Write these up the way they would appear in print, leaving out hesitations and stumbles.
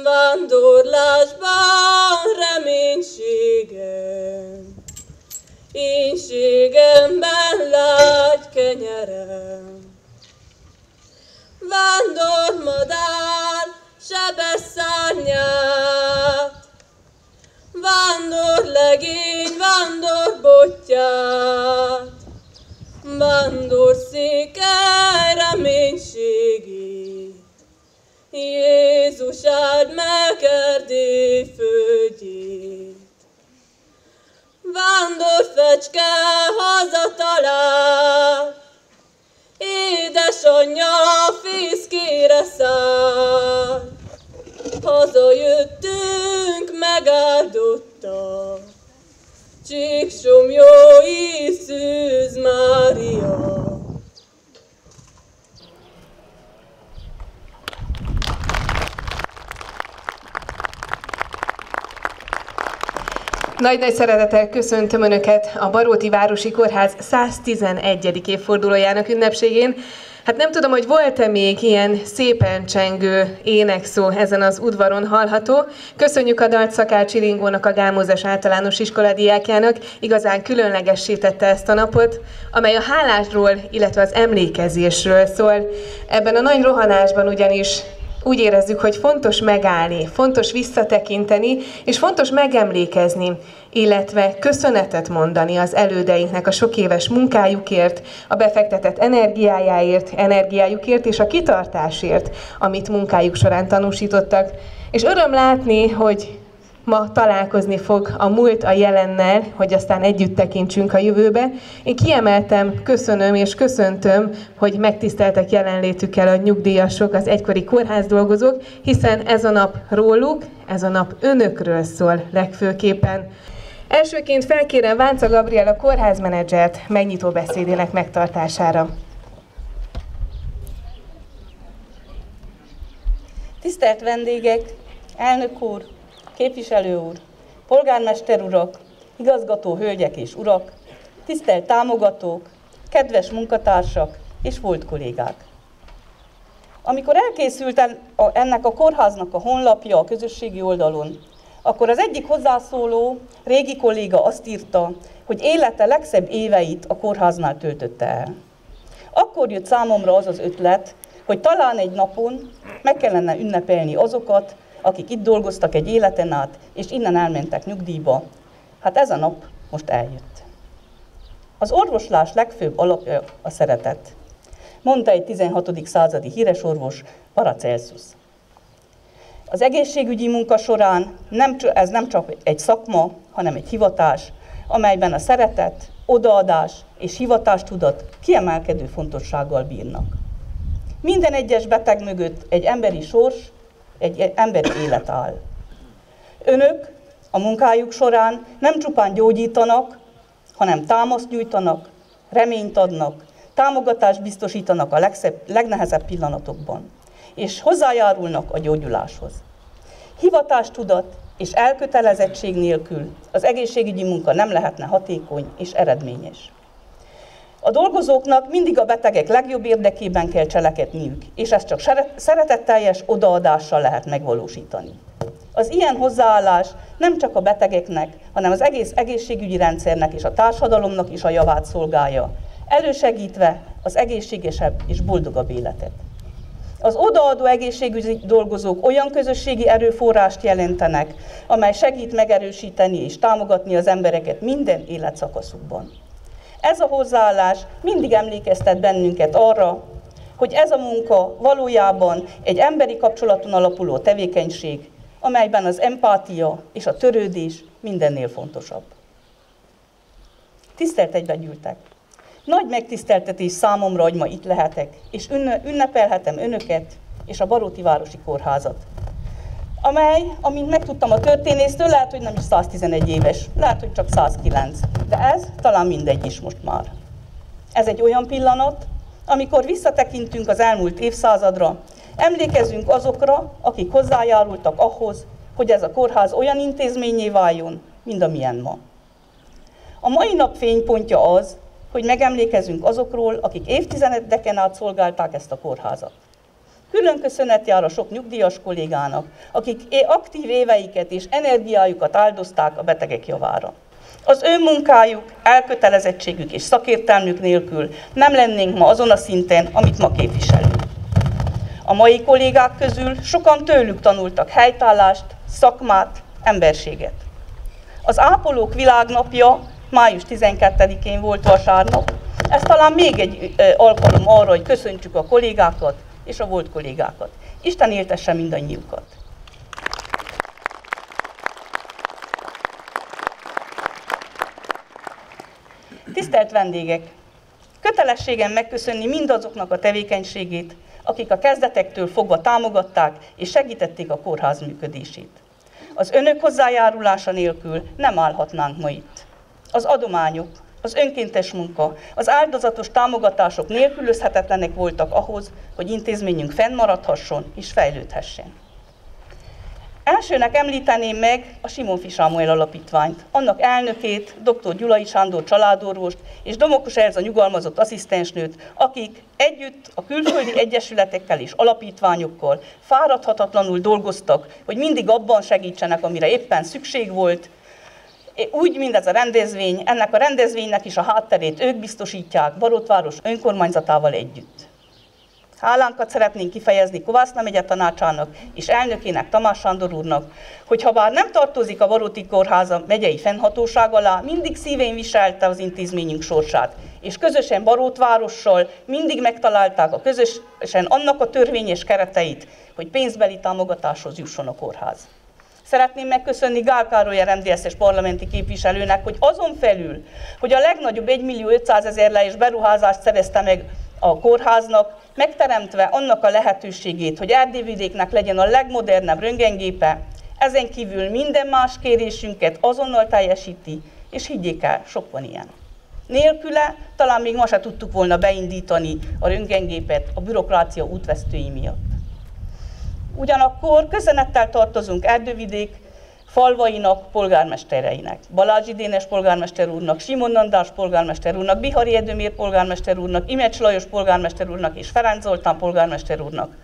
Vándorlásban reménységem, énségemben lágy kenyerem. Vándormadár sebes szárnyát, vándorlegény, vándorbottyát, vándorszékely reménységét. Jézus áld meg Erdély földjét. Vándorfecske hazatalál, édesanyja fészkére száll. Hazajöttünk megáldotta, Csíksomlyó Szűz Mária. Nagy-nagy szeretettel köszöntöm Önöket a Baróti Városi Kórház 111. évfordulójának ünnepségén. Hát nem tudom, hogy volt-e még ilyen szépen csengő énekszó ezen az udvaron hallható. Köszönjük a dalt Szakács Iringónak, a Gámózes Általános Iskola diákjának, igazán különlegessé tette ezt a napot, amely a hálásról, illetve az emlékezésről szól. Ebben a nagy rohanásban ugyanis úgy érezzük, hogy fontos megállni, fontos visszatekinteni, és fontos megemlékezni, illetve köszönetet mondani az elődeinknek a sok éves munkájukért, a befektetett energiájukért és a kitartásért, amit munkájuk során tanúsítottak. És öröm látni, hogy ma találkozni fog a múlt a jelennel, hogy aztán együtt tekintsünk a jövőbe. Én kiemeltem, köszönöm és köszöntöm, hogy megtiszteltek jelenlétükkel a nyugdíjasok, az egykori kórházdolgozók, hiszen ez a nap róluk, ez a nap önökről szól legfőképpen. Elsőként felkérem Vánca Gabriella kórházmenedzsert megnyitó beszédének megtartására. Tisztelt vendégek, elnök úr, képviselő úr, polgármester urak, igazgató hölgyek és urak, tisztelt támogatók, kedves munkatársak és volt kollégák! Amikor elkészült ennek a kórháznak a honlapja a közösségi oldalon, akkor az egyik hozzászóló, régi kolléga azt írta, hogy élete legszebb éveit a kórháznál töltötte el. Akkor jött számomra az az ötlet, hogy talán egy napon meg kellene ünnepelni azokat, akik itt dolgoztak egy életen át, és innen elmentek nyugdíjba. Hát ez a nap most eljött. Az orvoslás legfőbb alapja a szeretet, mondta egy 16. századi híres orvos, Paracelsus. Az egészségügyi munka során ez nem csak egy szakma, hanem egy hivatás, amelyben a szeretet, odaadás és hivatástudat kiemelkedő fontossággal bírnak. Minden egyes beteg mögött egy emberi sors, egy emberi élet áll. Önök a munkájuk során nem csupán gyógyítanak, hanem támaszt nyújtanak, reményt adnak, támogatást biztosítanak a legnehezebb pillanatokban, és hozzájárulnak a gyógyuláshoz. Hivatástudat és elkötelezettség nélkül az egészségügyi munka nem lehetne hatékony és eredményes. A dolgozóknak mindig a betegek legjobb érdekében kell cselekedniük, és ezt csak szeretetteljes odaadással lehet megvalósítani. Az ilyen hozzáállás nem csak a betegeknek, hanem az egész egészségügyi rendszernek és a társadalomnak is a javát szolgálja, elősegítve az egészségesebb és boldogabb életet. Az odaadó egészségügyi dolgozók olyan közösségi erőforrást jelentenek, amely segít megerősíteni és támogatni az embereket minden életszakaszukban. Ez a hozzáállás mindig emlékeztet bennünket arra, hogy ez a munka valójában egy emberi kapcsolaton alapuló tevékenység, amelyben az empátia és a törődés mindennél fontosabb. Tisztelt egybegyűltek! Nagy megtiszteltetés számomra, hogy ma itt lehetek, és ünnepelhetem önöket és a Baróti Városi Kórházat, amely, amint megtudtam a történésztől, lehet, hogy nem is 111 éves, lehet, hogy csak 109, de ez talán mindegy is most már. Ez egy olyan pillanat, amikor visszatekintünk az elmúlt évszázadra, emlékezünk azokra, akik hozzájárultak ahhoz, hogy ez a kórház olyan intézménnyé váljon, mint amilyen ma. A mai nap fénypontja az, hogy megemlékezünk azokról, akik évtizedeken át szolgálták ezt a kórházat. Külön köszönet jár a sok nyugdíjas kollégának, akik aktív éveiket és energiájukat áldozták a betegek javára. Az ő munkájuk, elkötelezettségük és szakértelmük nélkül nem lennénk ma azon a szinten, amit ma képviselünk. A mai kollégák közül sokan tőlük tanultak helytállást, szakmát, emberséget. Az Ápolók Világnapja május 12-én volt vasárnap. Ez talán még egy alkalom arra, hogy köszöntsük a kollégákat és a volt kollégákat. Isten éltesse mindannyiukat! Tisztelt vendégek! Kötelességem megköszönni mindazoknak a tevékenységét, akik a kezdetektől fogva támogatták és segítették a kórház működését. Az önök hozzájárulása nélkül nem állhatnánk ma itt. Az adományok, az önkéntes munka, az áldozatos támogatások nélkülözhetetlenek voltak ahhoz, hogy intézményünk fennmaradhasson és fejlődhessen. Elsőnek említeném meg a Simon-Fi Sámuel Alapítványt, annak elnökét, dr. Gyulai Sándor családorvost és Domokos Elza nyugalmazott asszisztensnőt, akik együtt a külföldi egyesületekkel és alapítványokkal fáradhatatlanul dolgoztak, hogy mindig abban segítsenek, amire éppen szükség volt. Úgy, mint ez a rendezvény, ennek a rendezvénynek is a hátterét ők biztosítják Barótváros önkormányzatával együtt. Hálánkat szeretnénk kifejezni Kovászna megye tanácsának és elnökének, Tamás Sándor úrnak, hogy ha bár nem tartozik a Baróti Kórháza megyei fennhatóság alá, mindig szívén viselte az intézményünk sorsát, és közösen Barótvárossal mindig megtalálták a közösen annak a törvényes kereteit, hogy pénzbeli támogatáshoz jusson a kórház. Szeretném megköszönni Gál Károly RMDSZ-es parlamenti képviselőnek, hogy azon felül, hogy a legnagyobb 1.500.000 lejés beruházást szerezte meg a kórháznak, megteremtve annak a lehetőségét, hogy Erdélyvidéknek legyen a legmodernebb röntgengépe, ezen kívül minden más kérésünket azonnal teljesíti, és higgyék el, sok van ilyen. Nélküle talán még ma se tudtuk volna beindítani a röntgengépet a bürokrácia útvesztői miatt. Ugyanakkor köszönettel tartozunk Erdővidék falvainak, polgármestereinek. Balázsi Dénes polgármester úrnak, Simon András polgármester úrnak, Bihari Edemér polgármester úrnak, Imecs Lajos polgármester úrnak és Ferenc Zoltán polgármester úrnak.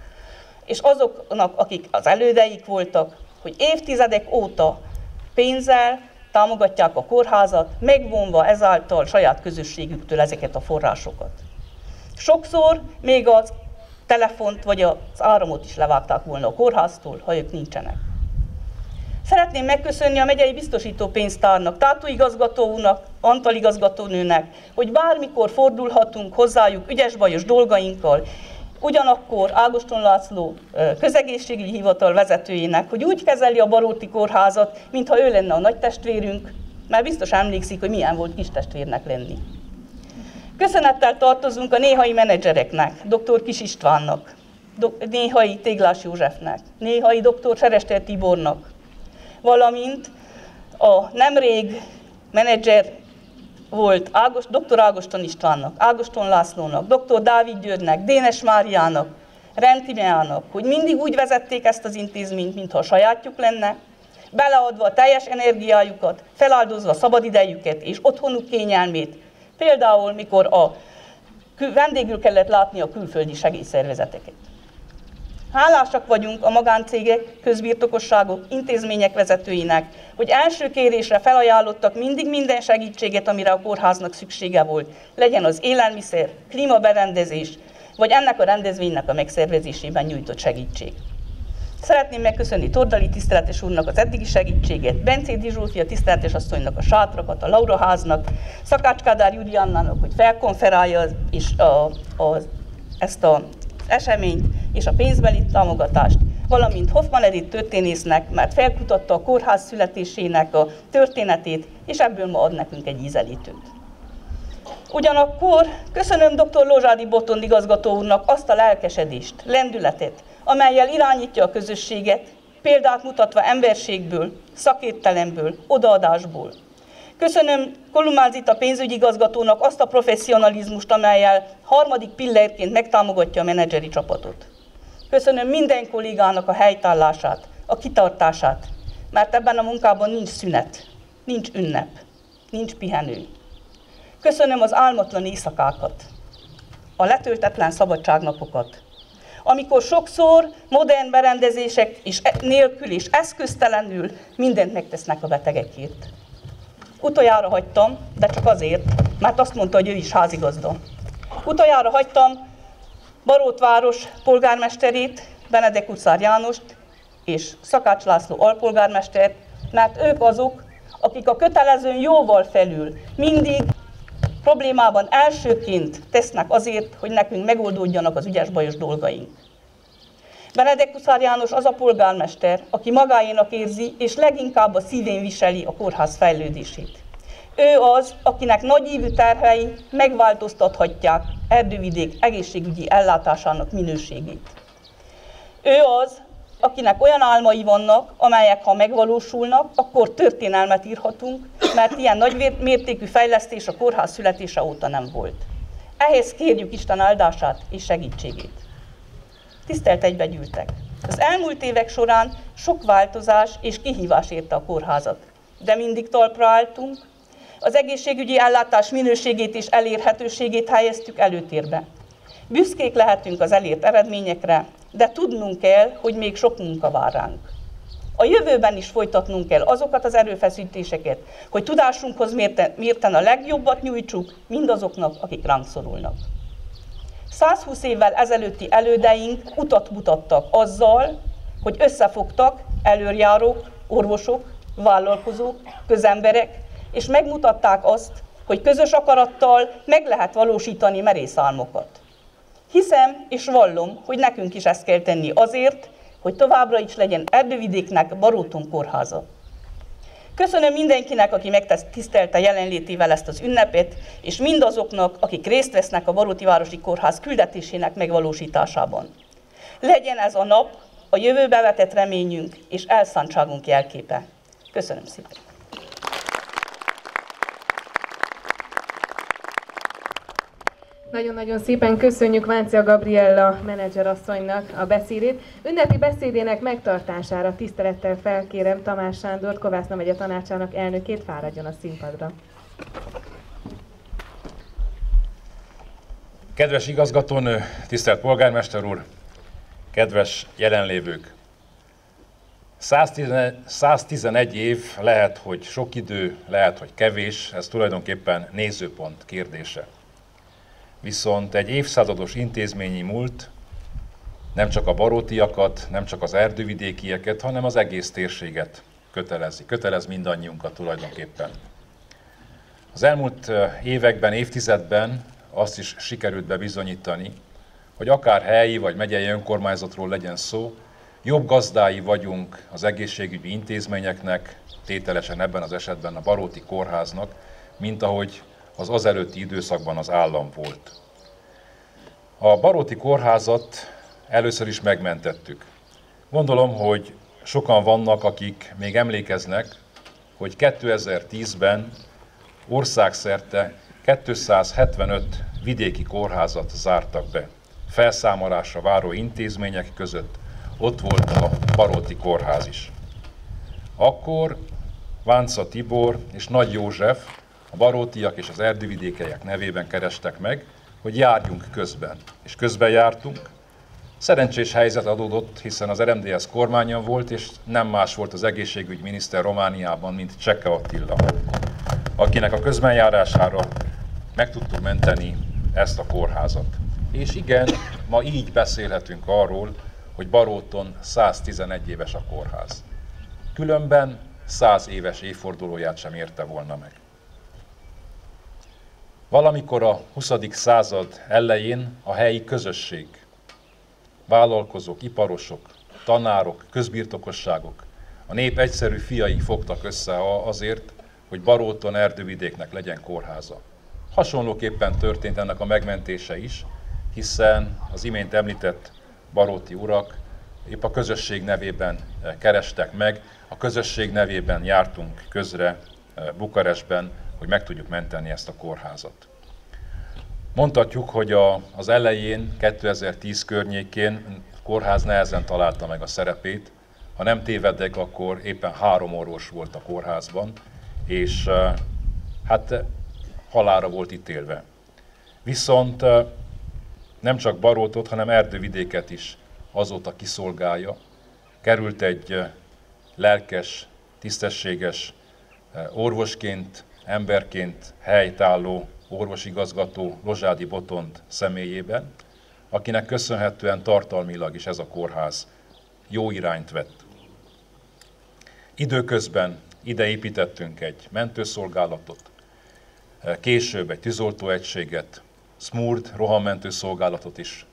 És azoknak, akik az elődeik voltak, hogy évtizedek óta pénzzel támogatják a kórházat, megvonva ezáltal saját közösségüktől ezeket a forrásokat. Sokszor még az telefont vagy az áramot is levágták volna a kórháztól, ha ők nincsenek. Szeretném megköszönni a megyei biztosító pénztárnak, Tátó igazgató úrnak, Antal igazgatónőnek, hogy bármikor fordulhatunk hozzájuk ügyes-bajos dolgainkkal, ugyanakkor Ágoston László közegészségügyi hivatal vezetőjének, hogy úgy kezeli a Baróti Kórházat, mintha ő lenne a nagy testvérünk, mert biztos emlékszik, hogy milyen volt kis testvérnek lenni. Köszönettel tartozunk a néhai menedzsereknek, dr. Kis Istvánnak, néhai Téglás Józsefnek, néhai dr. Serester Tibornak, valamint a nemrég menedzser volt dr. Ágoston Istvánnak, Ágoston Lászlónak, dr. Dávid Györgynek, Dénes Máriának, Rentimeának, hogy mindig úgy vezették ezt az intézményt, mintha a sajátjuk lenne, beleadva a teljes energiájukat, feláldozva szabadidejüket és otthonuk kényelmét, például mikor vendégül kellett látni a külföldi segélyszervezeteket. Hálásak vagyunk a magáncégek, közbirtokosságok, intézmények vezetőinek, hogy első kérésre felajánlottak mindig minden segítséget, amire a kórháznak szüksége volt, legyen az élelmiszer, klímaberendezés, vagy ennek a rendezvénynek a megszervezésében nyújtott segítség. Szeretném megköszönni Tordali tiszteletes úrnak az eddigi segítséget, Bencédi Zsófia tiszteletes asszonynak a sátrakat, a Laura háznak, Szakács Kádár Juliannának, hogy felkonferálja ezt az eseményt és a pénzbeli támogatást, valamint Hoffman Edith történésznek, mert felkutatta a kórház születésének a történetét, és ebből ma ad nekünk egy ízelítőt. Ugyanakkor köszönöm dr. Lozsádi Botond igazgató úrnak azt a lelkesedést, lendületet, amellyel irányítja a közösséget, példát mutatva emberségből, szakértelemből, odaadásból. Köszönöm Kolumán Zita pénzügyigazgatónak azt a professzionalizmust, amellyel harmadik pillérként megtámogatja a menedzseri csapatot. Köszönöm minden kollégának a helytállását, a kitartását, mert ebben a munkában nincs szünet, nincs ünnep, nincs pihenő. Köszönöm az álmatlan éjszakákat, a letöltetlen szabadságnapokat, amikor sokszor modern berendezések nélkül és eszköztelenül mindent megtesznek a betegekért. Utoljára hagytam, de csak azért, mert azt mondta, hogy ő is házigazda. Utoljára hagytam Barótváros polgármesterét, Benedek Huszár Jánost és Szakács László alpolgármestert, mert ők azok, akik a kötelezőn jóval felül mindig problémában elsőként tesznek azért, hogy nekünk megoldódjanak az ügyes-bajos dolgaink. Benedek Huszár János az a polgármester, aki magáénak érzi, és leginkább a szívén viseli a kórház fejlődését. Ő az, akinek nagyívű terhei megváltoztathatják Erdővidék egészségügyi ellátásának minőségét. Ő az, akinek olyan álmai vannak, amelyek ha megvalósulnak, akkor történelmet írhatunk, mert ilyen nagy mértékű fejlesztés a kórház születése óta nem volt. Ehhez kérjük Isten áldását és segítségét. Tisztelt egybegyűltek! Az elmúlt évek során sok változás és kihívás érte a kórházat, de mindig talpra álltunk, az egészségügyi ellátás minőségét és elérhetőségét helyeztük előtérbe. Büszkék lehetünk az elért eredményekre, de tudnunk kell, hogy még sok munka vár ránk. A jövőben is folytatnunk kell azokat az erőfeszítéseket, hogy tudásunkhoz mérten a legjobbat nyújtsuk mindazoknak, akik ránk szorulnak. 120 évvel ezelőtti elődeink utat mutattak azzal, hogy összefogtak előrjárók, orvosok, vállalkozók, közemberek, és megmutatták azt, hogy közös akarattal meg lehet valósítani merész álmokat. Hiszem és vallom, hogy nekünk is ezt kell tenni azért, hogy továbbra is legyen Erdővidéknek Baróton kórháza. Köszönöm mindenkinek, aki megtisztelte jelenlétével ezt az ünnepet, és mindazoknak, akik részt vesznek a Baróti Városi Kórház küldetésének megvalósításában. Legyen ez a nap a jövőbe vetett reményünk és elszántságunk jelképe. Köszönöm szépen! Nagyon-nagyon szépen köszönjük Váncia Gabriella menedzserasszonynak a beszédét. Ünnepi beszédének megtartására tisztelettel felkérem Tamás Sándort, Kovászna megye tanácsának elnökét, fáradjon a színpadra. Kedves igazgatónő, tisztelt polgármester úr, kedves jelenlévők! 111 év lehet, hogy sok idő, lehet, hogy kevés, ez tulajdonképpen nézőpont kérdése. Viszont egy évszázados intézményi múlt nem csak a barótiakat, nem csak az erdővidékieket, hanem az egész térséget kötelez mindannyiunkat tulajdonképpen. Az elmúlt években, évtizedben azt is sikerült bebizonyítani, hogy akár helyi vagy megyei önkormányzatról legyen szó, jobb gazdái vagyunk az egészségügyi intézményeknek, tételesen ebben az esetben a Baróti Kórháznak, mint ahogy az azelőtti időszakban az állam volt. A Baróti Kórházat először is megmentettük. Gondolom, hogy sokan vannak, akik még emlékeznek, hogy 2010-ben országszerte 275 vidéki kórházat zártak be. Felszámolásra váró intézmények között ott volt a Baróti Kórház is. Akkor Vánca Tibor és Nagy József a barótiak és az erdővidékeiek nevében kerestek meg, hogy járjunk közben. És közben jártunk. Szerencsés helyzet adódott, hiszen az RMDSZ kormányon volt, és nem más volt az egészségügyminiszter Romániában, mint Cseke Attila, akinek a közbenjárására meg tudtuk menteni ezt a kórházat. És igen, ma így beszélhetünk arról, hogy Baróton 111 éves a kórház. Különben 100 éves évfordulóját sem érte volna meg. Valamikor a 20. század elején a helyi közösség, vállalkozók, iparosok, tanárok, közbirtokosságok, a nép egyszerű fiai fogtak össze azért, hogy Baróton Erdővidéknek legyen kórháza. Hasonlóképpen történt ennek a megmentése is, hiszen az imént említett baróti urak épp a közösség nevében kerestek meg, a közösség nevében jártunk közre Bukarestben, hogy meg tudjuk menteni ezt a kórházat. Mondhatjuk, hogy az elején, 2010 környékén a kórház nehezen találta meg a szerepét. Ha nem tévedek, akkor éppen 3 orvos volt a kórházban, és hát halálra volt ítélve. Viszont nem csak Barótot, hanem Erdővidéket is azóta kiszolgálja. Került egy lelkes, tisztességes orvosként, emberként helytálló orvosigazgató Lozsádi Botond személyében, akinek köszönhetően tartalmilag is ez a kórház jó irányt vett. Időközben ide építettünk egy mentőszolgálatot, később egy tűzoltóegységet, SMURD rohammentő szolgálatot is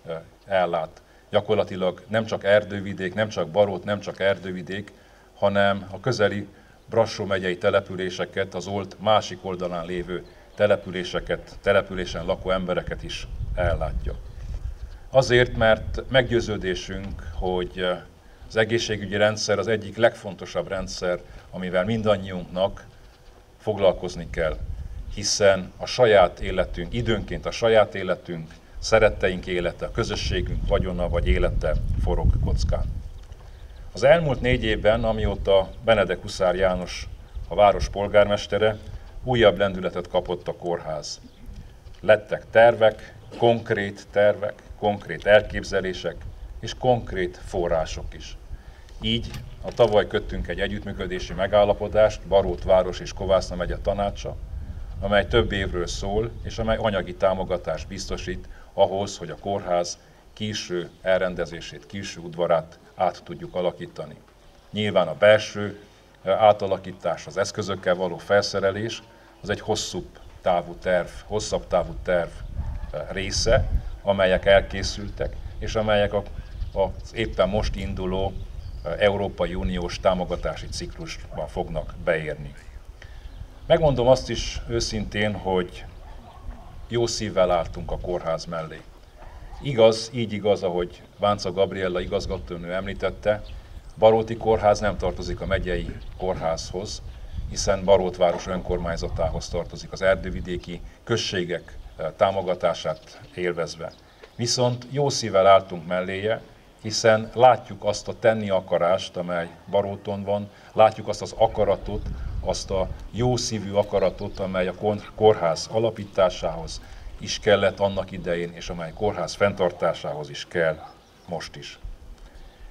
ellát. Gyakorlatilag nem csak Erdővidék, nem csak Barót, nem csak Erdővidék, hanem a közeli Brassó megyei településeket, az Olt másik oldalán lévő településeket, településen lakó embereket is ellátja. Azért, mert meggyőződésünk, hogy az egészségügyi rendszer az egyik legfontosabb rendszer, amivel mindannyiunknak foglalkozni kell, hiszen a saját életünk, időnként a saját életünk, szeretteink élete, a közösségünk vagyona vagy élete forog kockán. Az elmúlt 4 évben, amióta Benedek Huszár János a város polgármestere, újabb lendületet kapott a kórház. Lettek tervek, konkrét elképzelések és konkrét források is. Így a tavaly köttünk egy együttműködési megállapodást Barót város és Kovászna megye tanácsa, amely több évről szól, és amely anyagi támogatást biztosít ahhoz, hogy a kórház külső elrendezését, külső udvarát át tudjuk alakítani. Nyilván a belső átalakítás, az eszközökkel való felszerelés, az egy hosszabb távú terv része, amelyek elkészültek, és amelyek az éppen most induló Európai Uniós támogatási ciklusban fognak beérni. Megmondom azt is őszintén, hogy jó szívvel álltunk a kórház mellé. Így igaz, ahogy Bánca Gabriella igazgatónő említette, Baróti kórház nem tartozik a megyei kórházhoz, hiszen Barótváros önkormányzatához tartozik, az erdővidéki községek támogatását élvezve. Viszont jó szívvel álltunk melléje, hiszen látjuk azt a tenni akarást, amely Baróton van, látjuk azt az akaratot, azt a jó szívű akaratot, amely a kórház alapításához is kellett annak idején, és amely kórház fenntartásához is kell most is.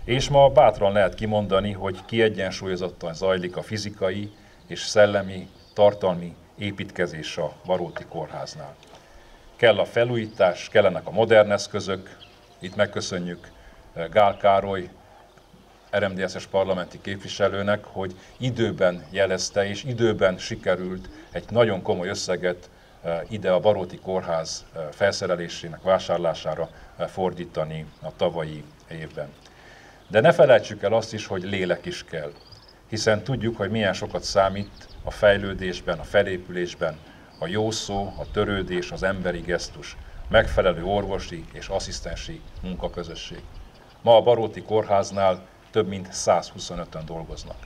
És ma bátran lehet kimondani, hogy kiegyensúlyozottan zajlik a fizikai és szellemi, tartalmi építkezés a Baróti kórháznál. Kell a felújítás, kellenek a modern eszközök, itt megköszönjük Gál Károly, RMDSZ-es parlamenti képviselőnek, hogy időben jelezte és időben sikerült egy nagyon komoly összeget ide a Baróti kórház felszerelésének vásárlására fordítani a tavalyi évben. De ne felejtsük el azt is, hogy lélek is kell, hiszen tudjuk, hogy milyen sokat számít a fejlődésben, a felépülésben a jó szó, a törődés, az emberi gesztus, megfelelő orvosi és asszisztensi munkaközösség. Ma a Baróti kórháznál több mint 125-en dolgoznak.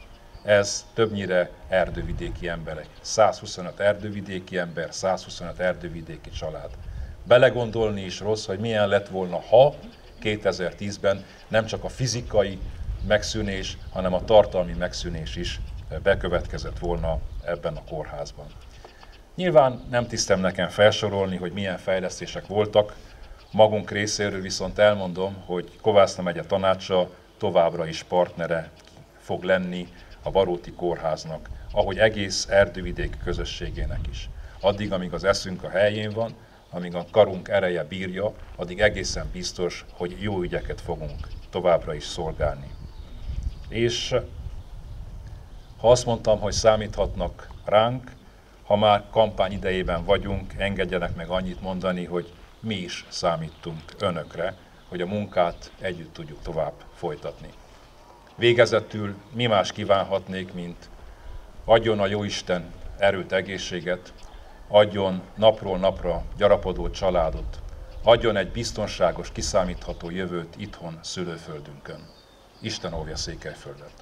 Ez többnyire erdővidéki emberek. 125 erdővidéki ember, 125 erdővidéki család. Belegondolni is rossz, hogy milyen lett volna, ha 2010-ben nem csak a fizikai megszűnés, hanem a tartalmi megszűnés is bekövetkezett volna ebben a kórházban. Nyilván nem tisztem nekem felsorolni, hogy milyen fejlesztések voltak, magunk részéről viszont elmondom, hogy Kovászna megye tanácsa továbbra is partnere fog lenni a Baróti kórháznak, ahogy egész erdővidék közösségének is. Addig, amíg az eszünk a helyén van, amíg a karunk ereje bírja, addig egészen biztos, hogy jó ügyeket fogunk továbbra is szolgálni. És ha azt mondtam, hogy számíthatnak ránk, ha már kampány idejében vagyunk, engedjenek meg annyit mondani, hogy mi is számítunk önökre, hogy a munkát együtt tudjuk tovább folytatni. Végezetül mi más kívánhatnék, mint adjon a Jóisten erőt, egészséget, adjon napról napra gyarapodó családot, adjon egy biztonságos, kiszámítható jövőt itthon, szülőföldünkön. Isten óvja Székelyföldet!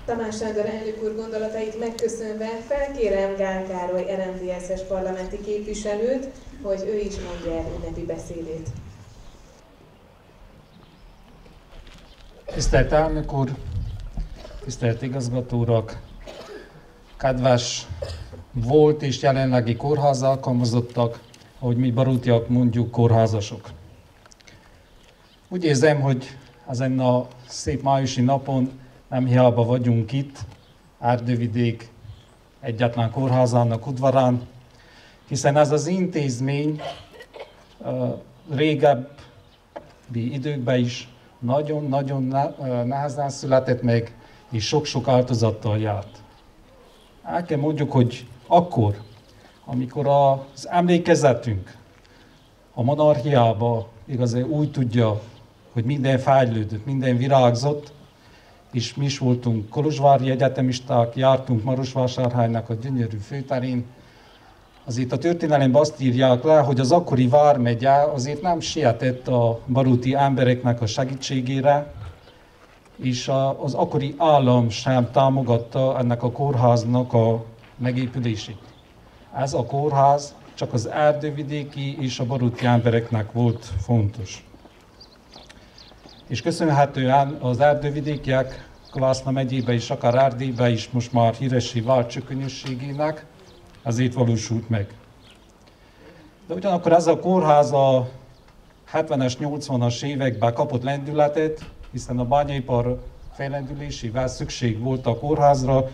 Tamás Sándor elnök úr gondolatait megköszönve felkérem Gál Károly RMDSZ-es parlamenti képviselőt, hogy ő is mondja el ünnepi beszédét. Tisztelt elnök úr, tisztelt igazgató urak, kedves volt és jelenlegi kórház alkalmazottak, ahogy mi barótiak mondjuk, kórházasok. Úgy érzem, hogy ezen a szép májusi napon nem hiába vagyunk itt, Erdővidék egyetlen kórházának udvarán, hiszen ez az intézmény régebbi időkben is nagyon-nagyon nehezen született meg, és sok-sok áldozattal járt. El kell mondjuk, hogy akkor, amikor az emlékezetünk a monarchiába igazán úgy tudja, hogy minden fejlődött, minden virágzott, és mi is voltunk kolozsvári egyetemisták, jártunk Marosvásárhelynek a gyönyörű főterén. Azért a történelemben azt írják le, hogy az akkori vármegye azért nem sietett a baróti embereknek a segítségére, és az akkori állam sem támogatta ennek a kórháznak a megépülését. Ez a kórház csak az erdővidéki és a baróti embereknek volt fontos. És köszönhetően az erdővidékiek Kovászna megyébe és akár Erdélybe is most már híressé vált csökönyösségének, ezért valósult meg. De ugyanakkor ez a kórház a 70-es, 80-as években kapott lendületet, hiszen a bányaipar fellendülésével szükség volt a kórházra,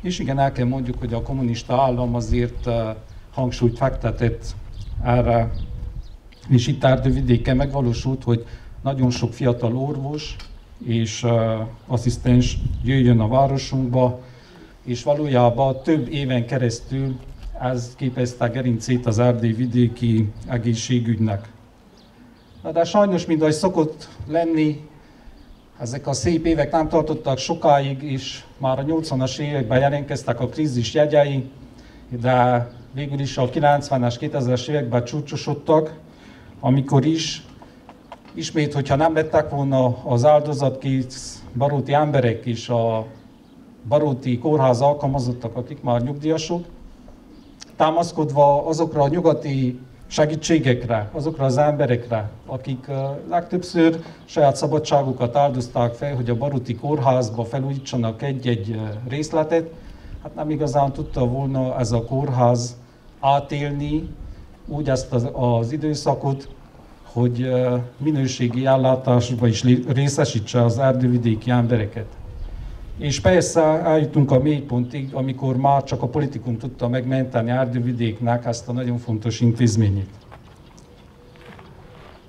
és igen, el kell mondjuk, hogy a kommunista állam azért hangsúlyt fektetett erre, és itt Erdővidéken megvalósult, hogy nagyon sok fiatal orvos és asszisztens jöjjön a városunkba, és valójában több éven keresztül ez képezte gerincét az erdélyvidéki egészségügynek. De sajnos, mint ahogy szokott lenni, ezek a szép évek nem tartottak sokáig, és már a 80-as években jelentkeztek a krízis jegyei, de végül is a 90-es, 2000-es években csúcsosodtak, amikor is ismét, hogyha nem lettek volna az áldozatkész baróti emberek és a baróti kórház alkalmazottak, akik már nyugdíjasok, támaszkodva azokra a nyugati segítségekre, azokra az emberekre, akik legtöbbször saját szabadságukat áldozták fel, hogy a baróti kórházba felújítsanak egy-egy részletet, hát nem igazán tudta volna ez a kórház átélni úgy ezt az időszakot, hogy minőségi ellátásba is részesítse az erdővidéki embereket. És persze eljutunk a mélypontig, amikor már csak a politikum tudta megmenteni Erdővidéknek ezt a nagyon fontos intézményét.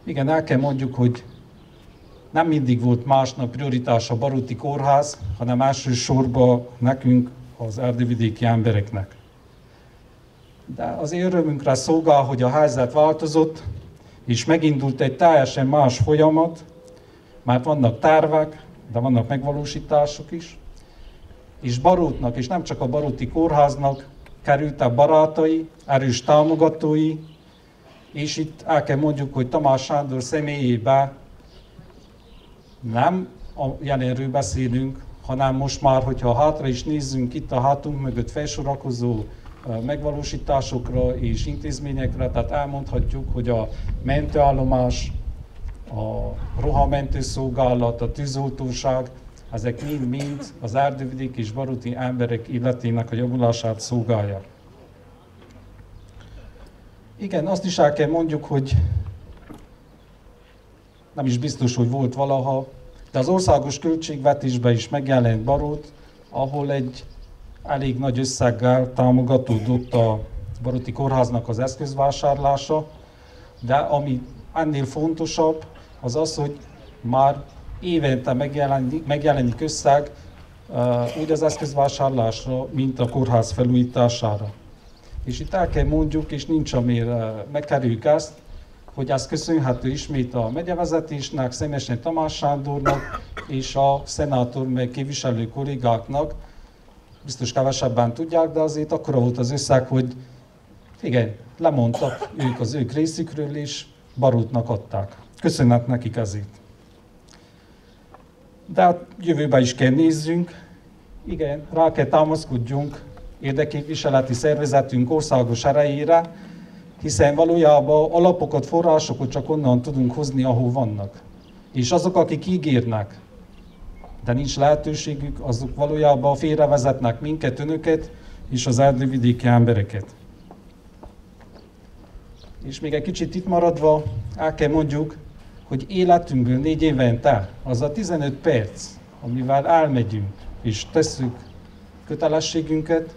Igen, el kell mondjuk, hogy nem mindig volt másnak prioritás a baróti kórház, hanem elsősorban nekünk, az erdővidéki embereknek. De az örömünkre szolgál, hogy a helyzet változott, és megindult egy teljesen más folyamat, mert vannak tervek, de vannak megvalósítások is, és Barótnak, és nem csak a baróti kórháznak kerültek barátai, erős támogatói, és itt el kell mondjuk, hogy Tamás Sándor személyében nem a jelenről beszélünk, hanem most már, hogyha hátra is nézzünk itt a hátunk mögött felsorakozó megvalósításokra és intézményekre, tehát elmondhatjuk, hogy a mentőállomás, a rohamentőszolgálat, a tűzoltóság, ezek mind-mind az erdővidéki és baróti emberek életének a javulását szolgálják. Igen, azt is el kell mondjuk, hogy nem is biztos, hogy volt valaha, de az országos költségvetésben is megjelent Barót, ahol egy elég nagy összeggel támogatódott a baróti kórháznak az eszközvásárlása, de ami ennél fontosabb, az az, hogy már évente megjelenik összeg úgy az eszközvásárlásra, mint a kórház felújítására. És itt el kell mondjuk, és nincs amire megkerüljük ezt, hogy ez köszönhető ismét a megyevezetésnek, személyesen Tamás Sándornak és a szenátor meg képviselő kollégáknak. Biztos kevesebben tudják, de azért akkora volt az összeg, hogy igen, lemondtak ők az ők részükről, és Barótnak adták. Köszönet nekik ezért. De hát jövőbe is kell nézzünk. Igen, rá kell támaszkodjunk érdekképviseleti szervezetünk országos erejére, hiszen valójában alapokat, forrásokat csak onnan tudunk hozni, ahol vannak. És azok, akik ígérnek, de nincs lehetőségük, azok valójában félrevezetnek minket, önöket és az erdővidéki embereket. És még egy kicsit itt maradva, el kell mondjuk, hogy életünkből 4 évente az a 15 perc, amivel elmegyünk és tesszük kötelességünket,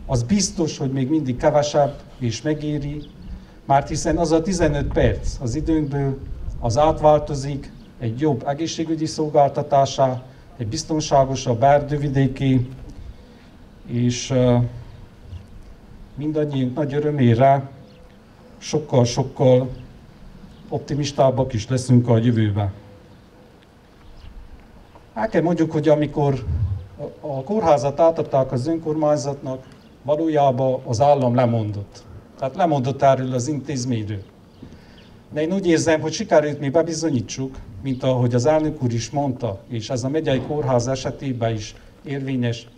az biztos, hogy még mindig kevesebb és megéri, mert hiszen az a 15 perc az időnkből az átváltozik egy jobb egészségügyi szolgáltatásá, egy biztonságosabb erdővidéki, és mindannyiunk nagy örömére sokkal-sokkal optimistábbak is leszünk a jövőben. El kell mondjuk, hogy amikor a kórházat átadták az önkormányzatnak, valójában az állam lemondott. Tehát lemondott erről az intézményről. De én úgy érzem, hogy sikerült mi bebizonyítsuk, mint ahogy az elnök úr is mondta, és ez a megyei kórház esetében is érvényes,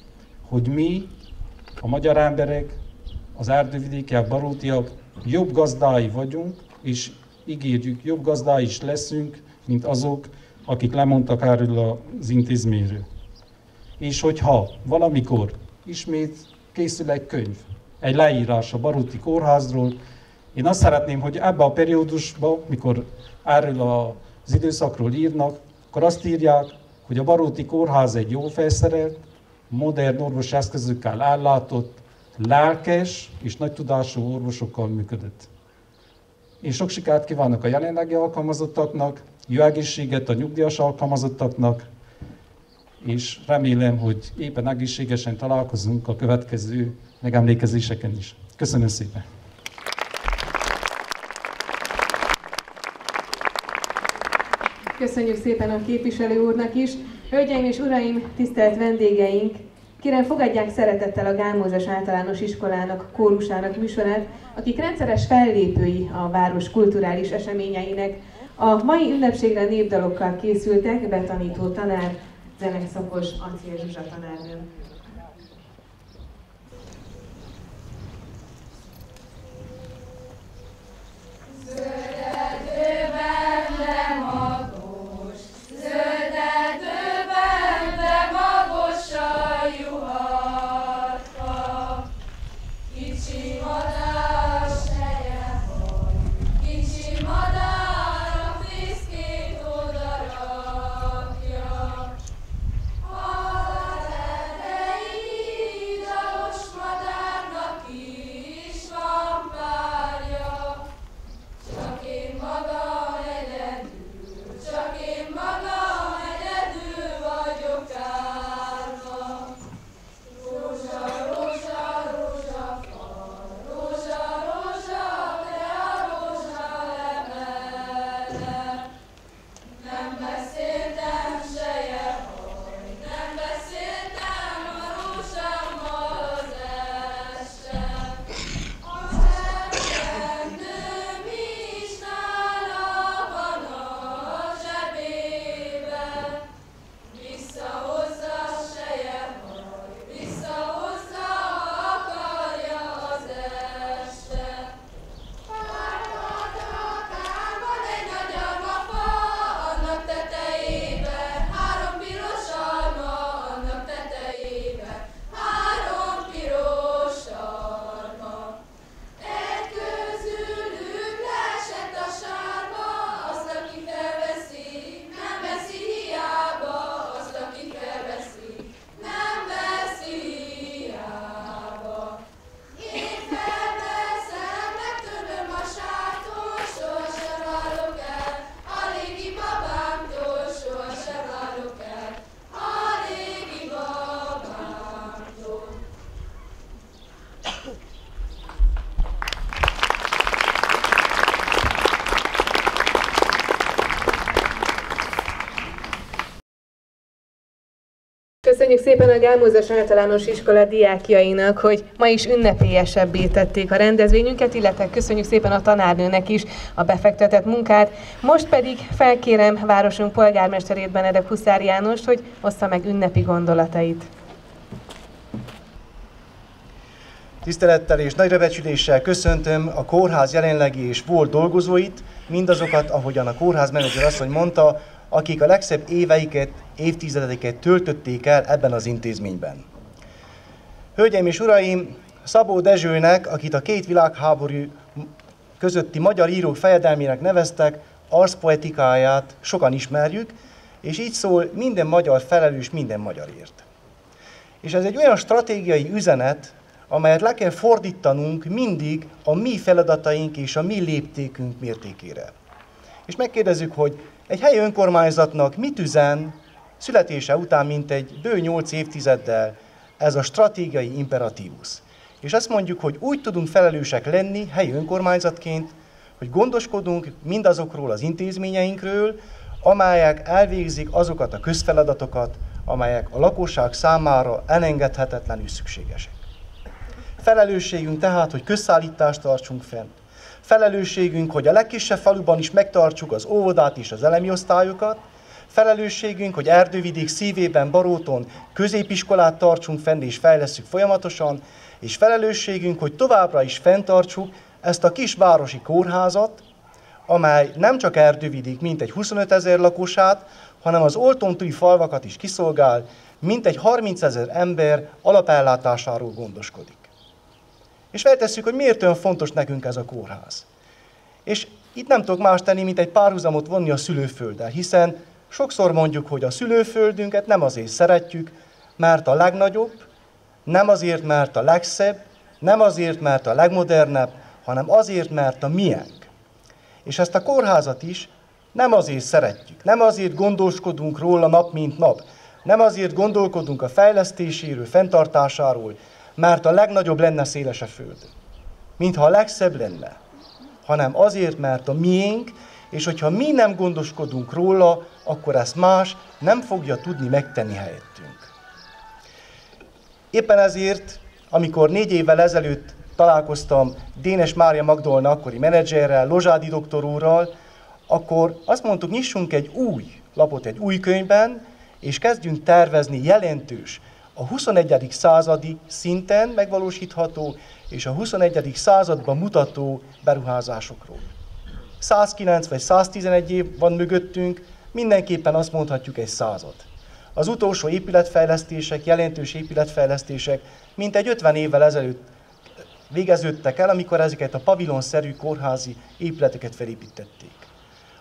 hogy mi, a magyar emberek, az erdővidékiek, barótiak jobb gazdái vagyunk, és ígérjük, jobb gazdái is leszünk, mint azok, akik lemondtak erről az intézményről. És hogyha valamikor ismét készül egy könyv, egy leírás a baróti kórházról, én azt szeretném, hogy ebben a periódusban, mikor erről az időszakról írnak, akkor azt írják, hogy a baróti kórház egy jól felszerelt, modern orvosi eszközökkel ellátott, lelkes és nagy tudású orvosokkal működött. Én sok sikert kívánok a jelenlegi alkalmazottaknak, jó egészséget a nyugdíjas alkalmazottaknak, és remélem, hogy éppen egészségesen találkozunk a következő megemlékezéseken is. Köszönöm szépen! Köszönjük szépen a képviselő úrnak is. Hölgyeim és uraim, tisztelt vendégeink! Kérem, fogadják szeretettel a Gálmózes Általános Iskolának, kórusának műsorát, akik rendszeres fellépői a város kulturális eseményeinek. A mai ünnepségre népdalokkal készültek betanító tanár, zeneszakos Acél Zsuzsa tanárnő. Madár a fészkét odarakja, Köszönjük szépen a Gámózas Általános Iskola diákjainak, hogy ma is ünnepélyesebbé tették a rendezvényünket, illetve köszönjük szépen a tanárnőnek is a befektetett munkát. Most pedig felkérem városunk polgármesterét, Benedek Huszár Jánost, hogy ossza meg ünnepi gondolatait. Tisztelettel és nagyrabecsüléssel köszöntöm a kórház jelenlegi és volt dolgozóit, mindazokat, ahogyan a kórház menedzser asszony mondta, akik a legszebb éveiket, évtizedeiket töltötték el ebben az intézményben. Hölgyeim és uraim, Szabó Dezsőnek, akit a két világháború közötti magyar írók fejedelmének neveztek, arszpoetikáját sokan ismerjük, és így szól: minden magyar felelős minden magyarért. És ez egy olyan stratégiai üzenet, amelyet le kell fordítanunk mindig a mi feladataink és a mi léptékünk mértékére. És megkérdezzük, hogy egy helyi önkormányzatnak mit üzen születése után mintegy bő 8 évtizeddel ez a stratégiai imperatívus. És azt mondjuk, hogy úgy tudunk felelősek lenni helyi önkormányzatként, hogy gondoskodunk mindazokról az intézményeinkről, amelyek elvégzik azokat a közfeladatokat, amelyek a lakosság számára elengedhetetlenül szükségesek. Felelősségünk tehát, hogy közszállítást tartsunk fenn. Felelősségünk, hogy a legkisebb faluban is megtartsuk az óvodát és az elemi osztályokat. Felelősségünk, hogy Erdővidék szívében, Baróton középiskolát tartsunk fenn és fejlesszük folyamatosan. És felelősségünk, hogy továbbra is fenntartsuk ezt a kis városi kórházat, amely nem csak Erdővidék mintegy 25 000 lakosát, hanem az Olton túli falvakat is kiszolgál, mintegy 30 000 ember alapellátásáról gondoskodik. És feltesszük, hogy miért olyan fontos nekünk ez a kórház. És itt nem tudok más tenni, mint egy párhuzamot vonni a szülőfölddel, hiszen sokszor mondjuk, hogy a szülőföldünket nem azért szeretjük, mert a legnagyobb, nem azért, mert a legszebb, nem azért, mert a legmodernebb, hanem azért, mert a miénk. És ezt a kórházat is nem azért szeretjük, nem azért gondoskodunk róla nap mint nap, nem azért gondolkodunk a fejlesztéséről, fenntartásáról, mert a legnagyobb lenne széles a föld, mintha a legszebb lenne, hanem azért, mert a miénk, és hogyha mi nem gondoskodunk róla, akkor ezt más nem fogja tudni megtenni helyettünk. Éppen ezért, amikor 4 évvel ezelőtt találkoztam Dénes Mária Magdolna akkori menedzserrel, Lozsádi doktor úrral, akkor azt mondtuk, nyissunk egy új lapot egy új könyvben, és kezdjünk tervezni jelentős, a 21. századi szinten megvalósítható és a 21. században mutató beruházásokról. 109 vagy 111 év van mögöttünk, mindenképpen azt mondhatjuk egy század. Az utolsó épületfejlesztések, jelentős épületfejlesztések mintegy 50 évvel ezelőtt végeződtek el, amikor ezeket a pavilonszerű kórházi épületeket felépítették.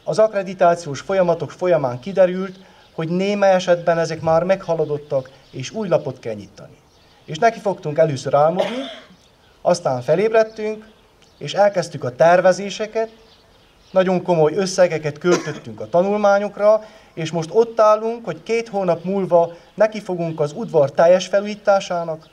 Az akkreditációs folyamatok folyamán kiderült, hogy néma esetben ezek már meghaladottak, és új lapot kell nyitani. És neki fogtunk először álmodni, aztán felébredtünk, és elkezdtük a tervezéseket, nagyon komoly összegeket költöttünk a tanulmányokra, és most ott állunk, hogy 2 hónap múlva neki fogunk az udvar teljes felújításának.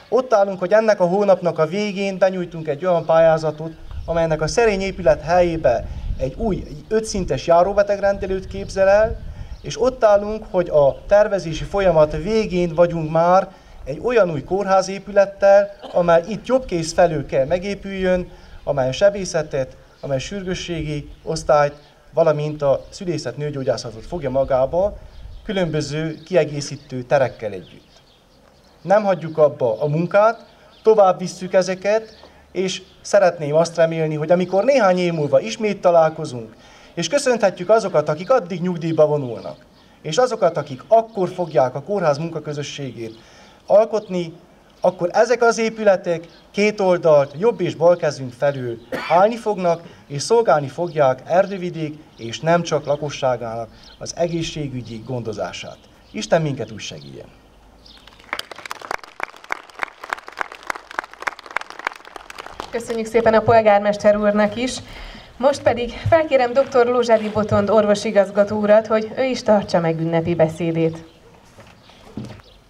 Ott állunk, hogy ennek a hónapnak a végén benyújtunk egy olyan pályázatot, amelynek a szerény épület helyébe egy új 5 szintes járóbetegrendelőt képzel el, és ott állunk, hogy a tervezési folyamat végén vagyunk már egy olyan új kórházépülettel, amely itt jobbkész felől kell megépüljön, amely a sebészetet, amely a sürgősségi osztályt, valamint a szülészet nőgyógyászatot fogja magába, különböző kiegészítő terekkel együtt. Nem hagyjuk abba a munkát, tovább visszük ezeket, és szeretném azt remélni, hogy amikor néhány év múlva ismét találkozunk, és köszönhetjük azokat, akik addig nyugdíjba vonulnak, és azokat, akik akkor fogják a kórház munkaközösségét alkotni, akkor ezek az épületek két oldalt, jobb és bal kezünk felül állni fognak, és szolgálni fogják Erdővidék, és nem csak lakosságának az egészségügyi gondozását. Isten minket úgy segítsen! Köszönjük szépen a polgármester úrnak is. Most pedig felkérem dr. Lózsádi Botond orvosigazgató urat, hogy ő is tartsa meg ünnepi beszédét.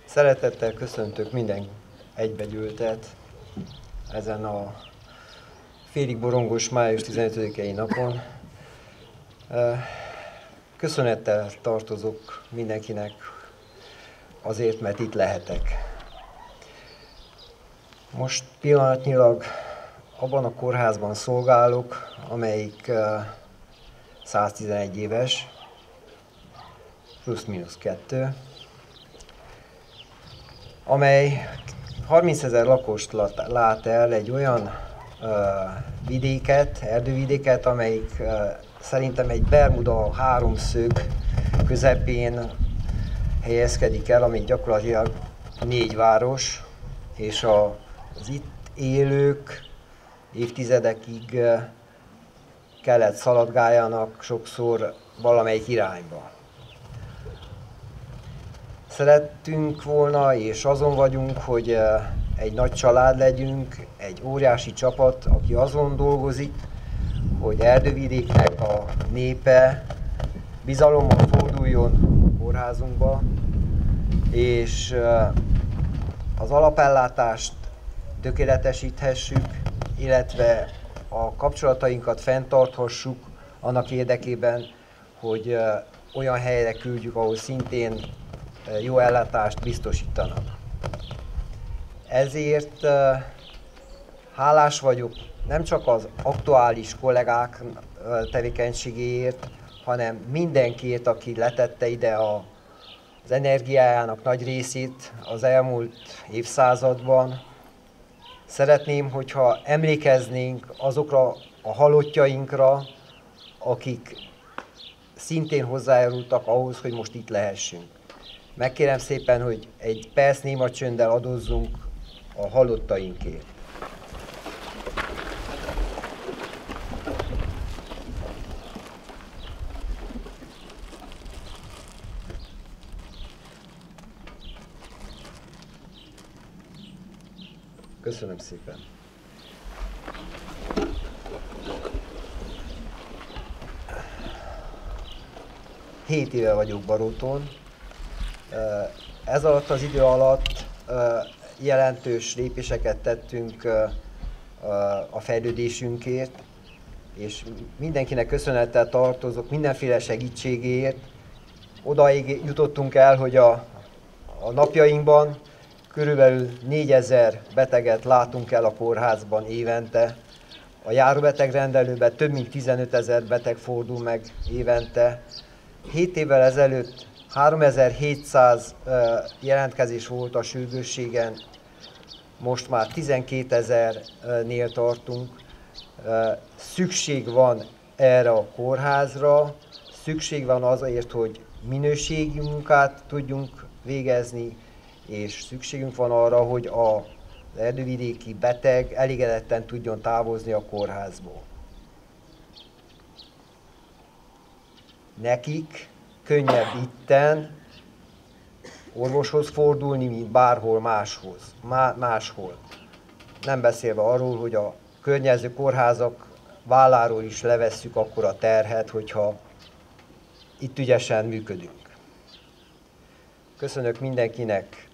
Szeretettel köszöntök minden egybegyűltet ezen a félig borongos május 15-i napon. Köszönettel tartozok mindenkinek, azért, mert itt lehetek. Most pillanatnyilag abban a kórházban szolgálok, amelyik 111 éves, plusz-minusz 2, amely 30 000 lakost lát el, egy olyan vidéket, erdővidéket, amelyik szerintem egy Bermuda háromszög közepén helyezkedik el, amik gyakorlatilag 4 város, és az itt élők évtizedekig kellett szaladgáljanak sokszor valamelyik irányba. Szerettünk volna, és azon vagyunk, hogy egy nagy család legyünk, egy óriási csapat, aki azon dolgozik, hogy Erdővidéknek a népe bizalommal forduljon a kórházunkba, és az alapellátást tökéletesíthessük, illetve a kapcsolatainkat fenntarthassuk annak érdekében, hogy olyan helyre küldjük, ahol szintén jó ellátást biztosítanak. Ezért hálás vagyok nem csak az aktuális kollégák tevékenységéért, hanem mindenkiért, aki letette ide az energiájának nagy részét az elmúlt évszázadban. Szeretném, hogyha emlékeznénk azokra a halottjainkra, akik szintén hozzájárultak ahhoz, hogy most itt lehessünk. Megkérem szépen, hogy egy perc néma csönddel adozzunk a halottainkért. Köszönöm szépen. Hét éve vagyok Baróton. Ez alatt az idő alatt jelentős lépéseket tettünk a fejlődésünkért, és mindenkinek köszönettel tartozok mindenféle segítségéért. Odaig jutottunk el, hogy a napjainkban körülbelül 4000 beteget látunk el a kórházban évente. A járóbetegrendelőben több mint 15 000 beteg fordul meg évente. 7 évvel ezelőtt 3700 jelentkezés volt a sürgősségen, most már 12 000-nél tartunk. Szükség van erre a kórházra, szükség van azért, hogy minőségi munkát tudjunk végezni, és szükségünk van arra, hogy az erdővidéki beteg elégedetten tudjon távozni a kórházból. Nekik könnyebb itten orvoshoz fordulni, mint bárhol máshol. Nem beszélve arról, hogy a környező kórházak válláról is levesszük akkor a terhet, hogyha itt ügyesen működünk. Köszönök mindenkinek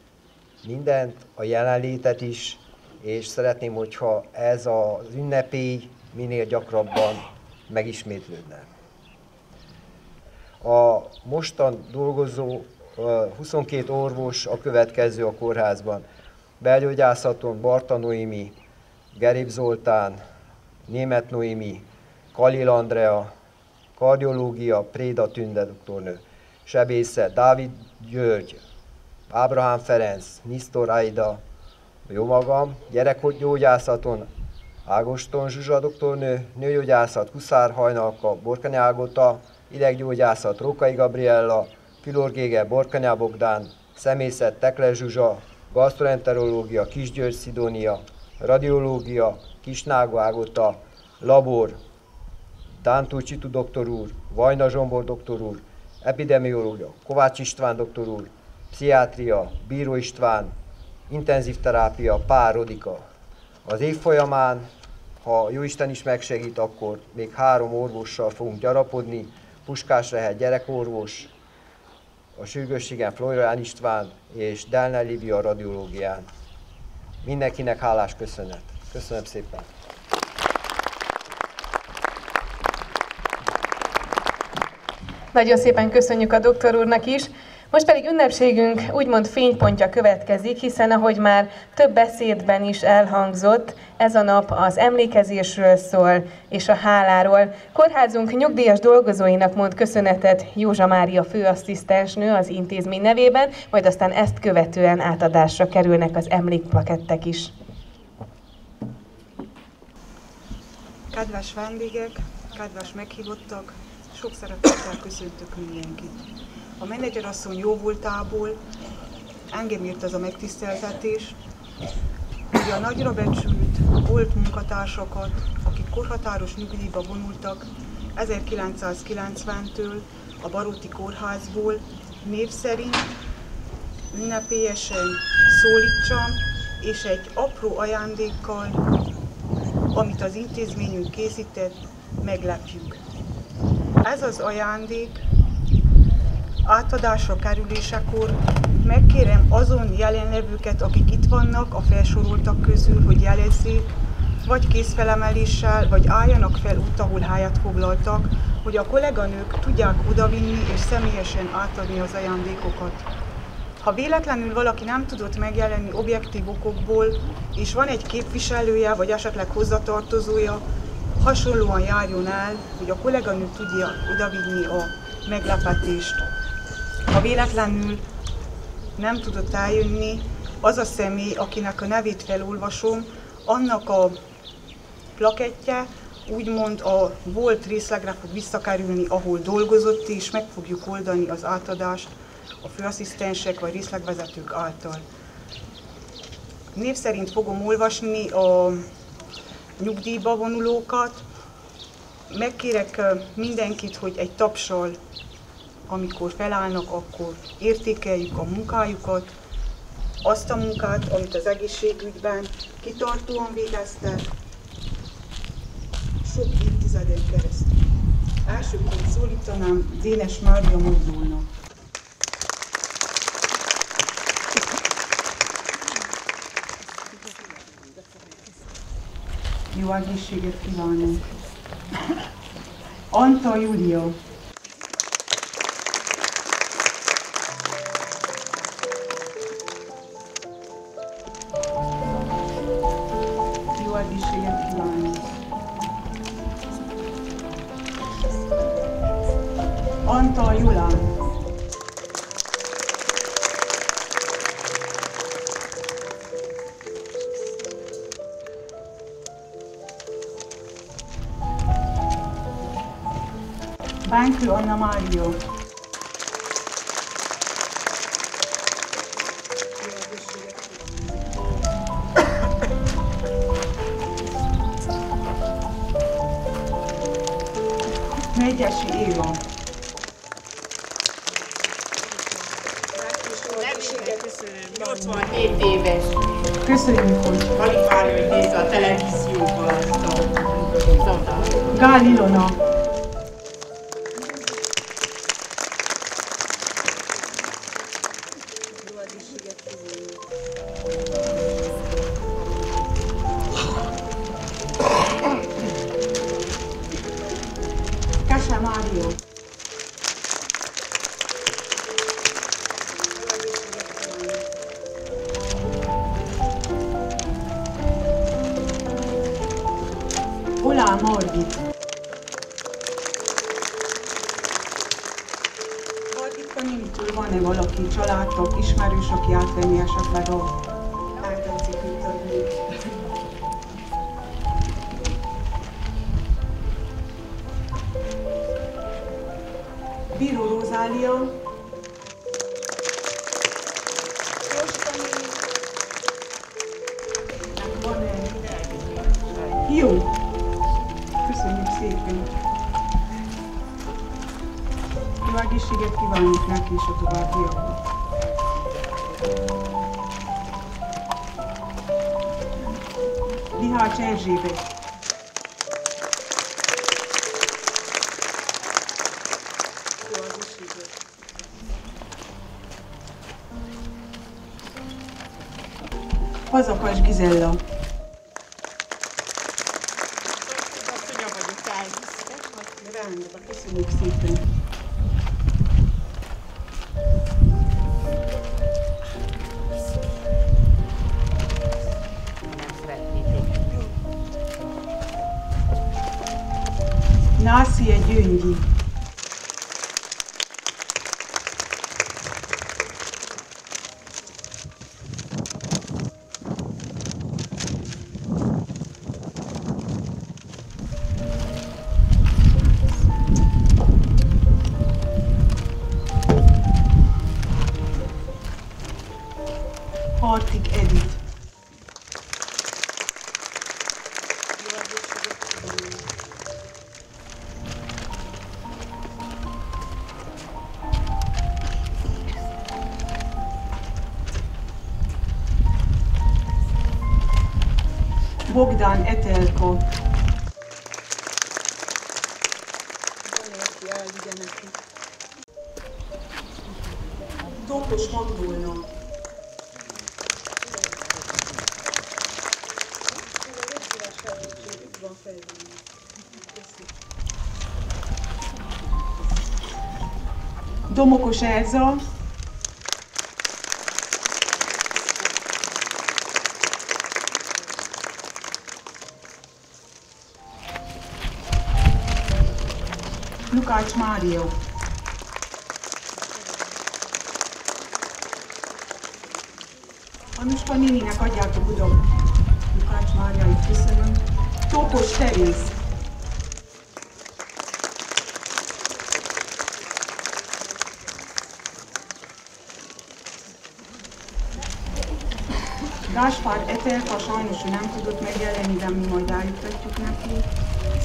mindent, a jelenlétet is, és szeretném, hogyha ez az ünnepély minél gyakrabban megismétlődne. A mostan dolgozó 22 orvos a következő a kórházban. Belgyógyászaton Barta Noémi, Gerib Zoltán, Németh Noémi, Kalil Andrea, kardiológia Préda Tünde doktornő, sebészet Dávid György, Ábrahám Ferenc, Nisztor Aida, jó magam, gyerekgyógyászaton Ágoston Zsuzsa doktornő, nőgyógyászat Huszár Hajnalka, Borkany Ágota, ideggyógyászat Rókai Gabriella, Filorgége Borkanyá Bogdán, szemészet Tekle Zsuzsa, gasztroenterológia Kisgyörgy Szidónia, radiológia Kisnága Ágota, labor Dántúr Csitu doktor úr, Vajna Zsombor doktor úr, epidemiológia Kovács István doktor úr, pszichiátria Bíró István, intenzív terápia Pál Rodika. Az év folyamán, ha Jóisten is megsegít, akkor még 3 orvossal fogunk gyarapodni, Puskás Rehel gyerekorvos, a sürgősségen Florián István és Delner Lívia radiológián. Mindenkinek hálás köszönet. Köszönöm szépen! Nagyon szépen köszönjük a doktor úrnak is. Most pedig ünnepségünk úgymond fénypontja következik, hiszen ahogy már több beszédben is elhangzott, ez a nap az emlékezésről szól és a háláról. Kórházunk nyugdíjas dolgozóinak mond köszönetet Józsa Mária főasszisztensnő az intézmény nevében, majd aztán ezt követően átadásra kerülnek az emlékplakettek is. Kedves vendégek, kedves meghívottak, sok szeretettel köszöntök mindenkit. A menedzserasszony jó voltából engem ért ez a megtiszteltetés, hogy a nagyra becsült volt munkatársakat, akik korhatáros nyugdíjba vonultak 1990-től a Baróti Kórházból név szerint ünnepélyesen szólítsam, és egy apró ajándékkal, amit az intézményünk készített, meglepjük. Ez az ajándék átadásra kerülésekor megkérem azon jelenlevőket, akik itt vannak a felsoroltak közül, hogy jelezzék, vagy kézfelemeléssel, vagy álljanak fel ott, ahol helyet foglaltak, hogy a kolléganők tudják odavinni és személyesen átadni az ajándékokat. Ha véletlenül valaki nem tudott megjelenni objektív okokból, és van egy képviselője, vagy esetleg hozzatartozója, hasonlóan járjon el, hogy a kolléganő tudja odavinni a meglepetést. Ha véletlenül nem tudott eljönni, az a személy, akinek a nevét felolvasom, annak a plakettje úgymond a volt részlegre fog visszakerülni, ahol dolgozott, és meg fogjuk oldani az átadást a főasszisztensek vagy részlegvezetők által. Név szerint fogom olvasni a nyugdíjba vonulókat. Megkérek mindenkit, hogy egy tapssal, amikor felállnak, akkor értékeljük a munkájukat, azt a munkát, amit az egészségügyben kitartóan végeztek, sok évtizeden keresztül. Elsőként szólítanám Dénes Mária Mozdulnak. Jó egészséget kívánunk! Anta Júlia. Jó egészséget kívánunk! Anta Julán. Bánkő Anna Mária. Megyesi Éva. Megséget köszönöm, 87 éves. Köszönjük, hogy Alig várja, hogy nézze a televízióban ezt a adást. Gál Ilona. Kese Mário. Olá Margit. Margitka nénitől van-e valaki, családtag, ismerős, aki átvenni esetleg a eltetszik adni? Bíró Rozália. Van-e? Jó. Köszönjük szépen! Jó egészséget kívánjuk neki és a továbbiakban! Lihács Erzsébet! Jó egészséget! Fazakas Gizella! Rendben, köszönjük szépen! Nászie Gyöngyi. Hartig Edith. Bogdán Etelka. Tókos Magdolna. Domokos Elza. Lukács Mária. Anuska néninek adjátok oda Lukács Máriáit, köszönöm. Tókos Teréz. Gáspár Etelka, sajnos ő nem tudott megjelenni, de mi majd eljuttatjuk neki.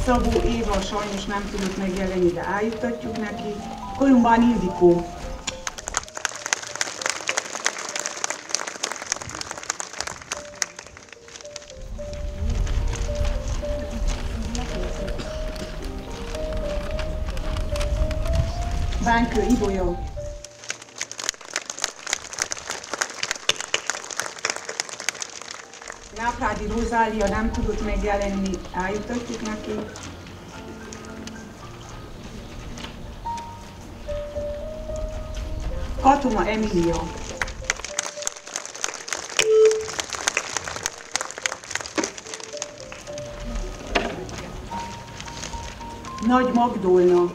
Szabó Éva sajnos nem tudott megjelenni, de eljuttatjuk neki. Kolumbán Ildikó. Bánkő Ibolya. Náprádi Rozália nem tudott megjelenni, eljutatjuk neki. Katona Emília. Nagy Magdolna.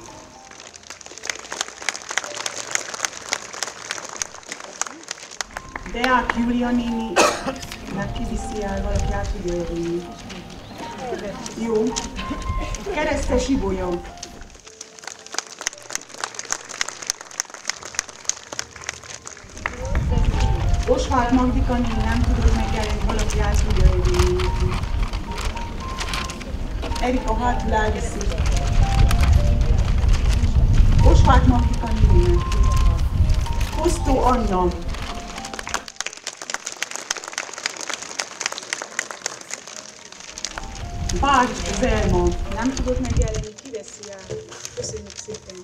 Deák Júlia néni, megkiviszi el, valaki át tudja jönni. Jó. Keresztes Ibolya. Osváth Magdika néni nem tudott megjelenni, valaki át tudja jönni. Erika hátul elviszi. Osváth Magdika néni. Kosztó Anna. Bárcs Zelma nem tudott megjelenni, kiveszi el. Köszönjük szépen.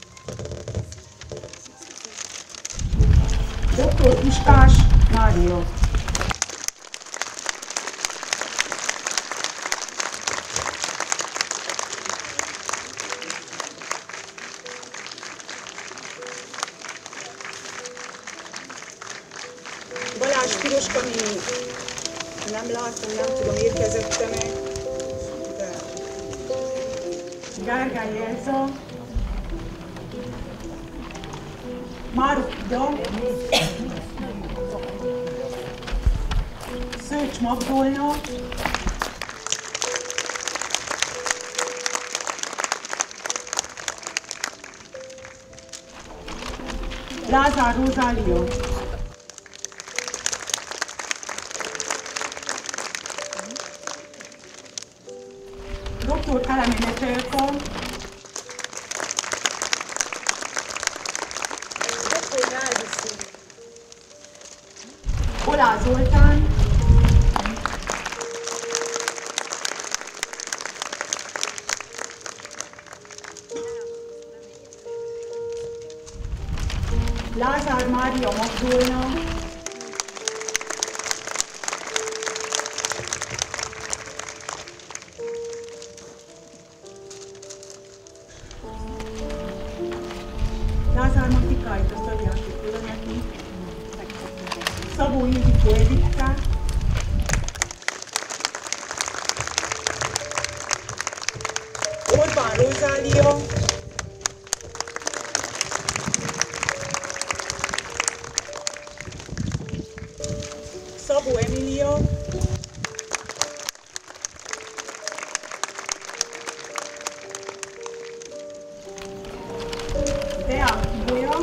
Dr. Puskás Mária. Balázs Piroska néni, nem látom, nem tudom, érkezette meg. Gárgány Elza, Márok Ida, Szőcs Magdolna, Lázár Rozália, Dr. Kelemen Etelka, Olá Zoltán, Lázár Mária Magdolna, Lázár Matikáit, azt adjátok oda neki. Szabó Ildikó Editká, Orbán Rozália, Szabó Emília, Deák Ibolya,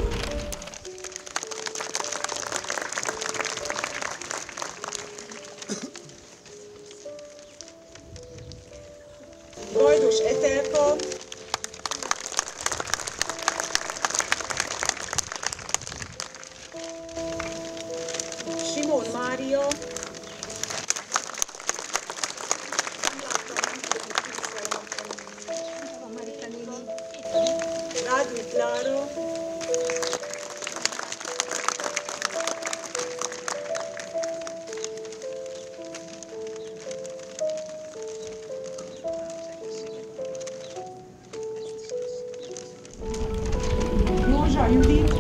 Gajdos Etelka, Simon Mária, Rádli Klára, Józsa Judit,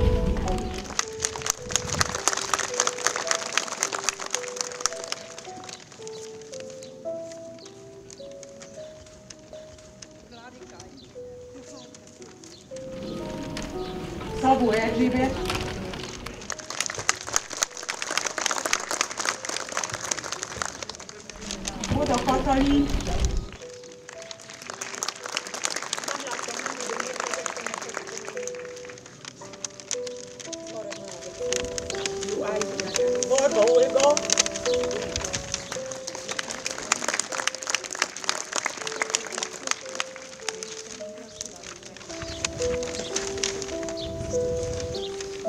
Szabó Erzsébet, Boda Katalin, Varga Olga,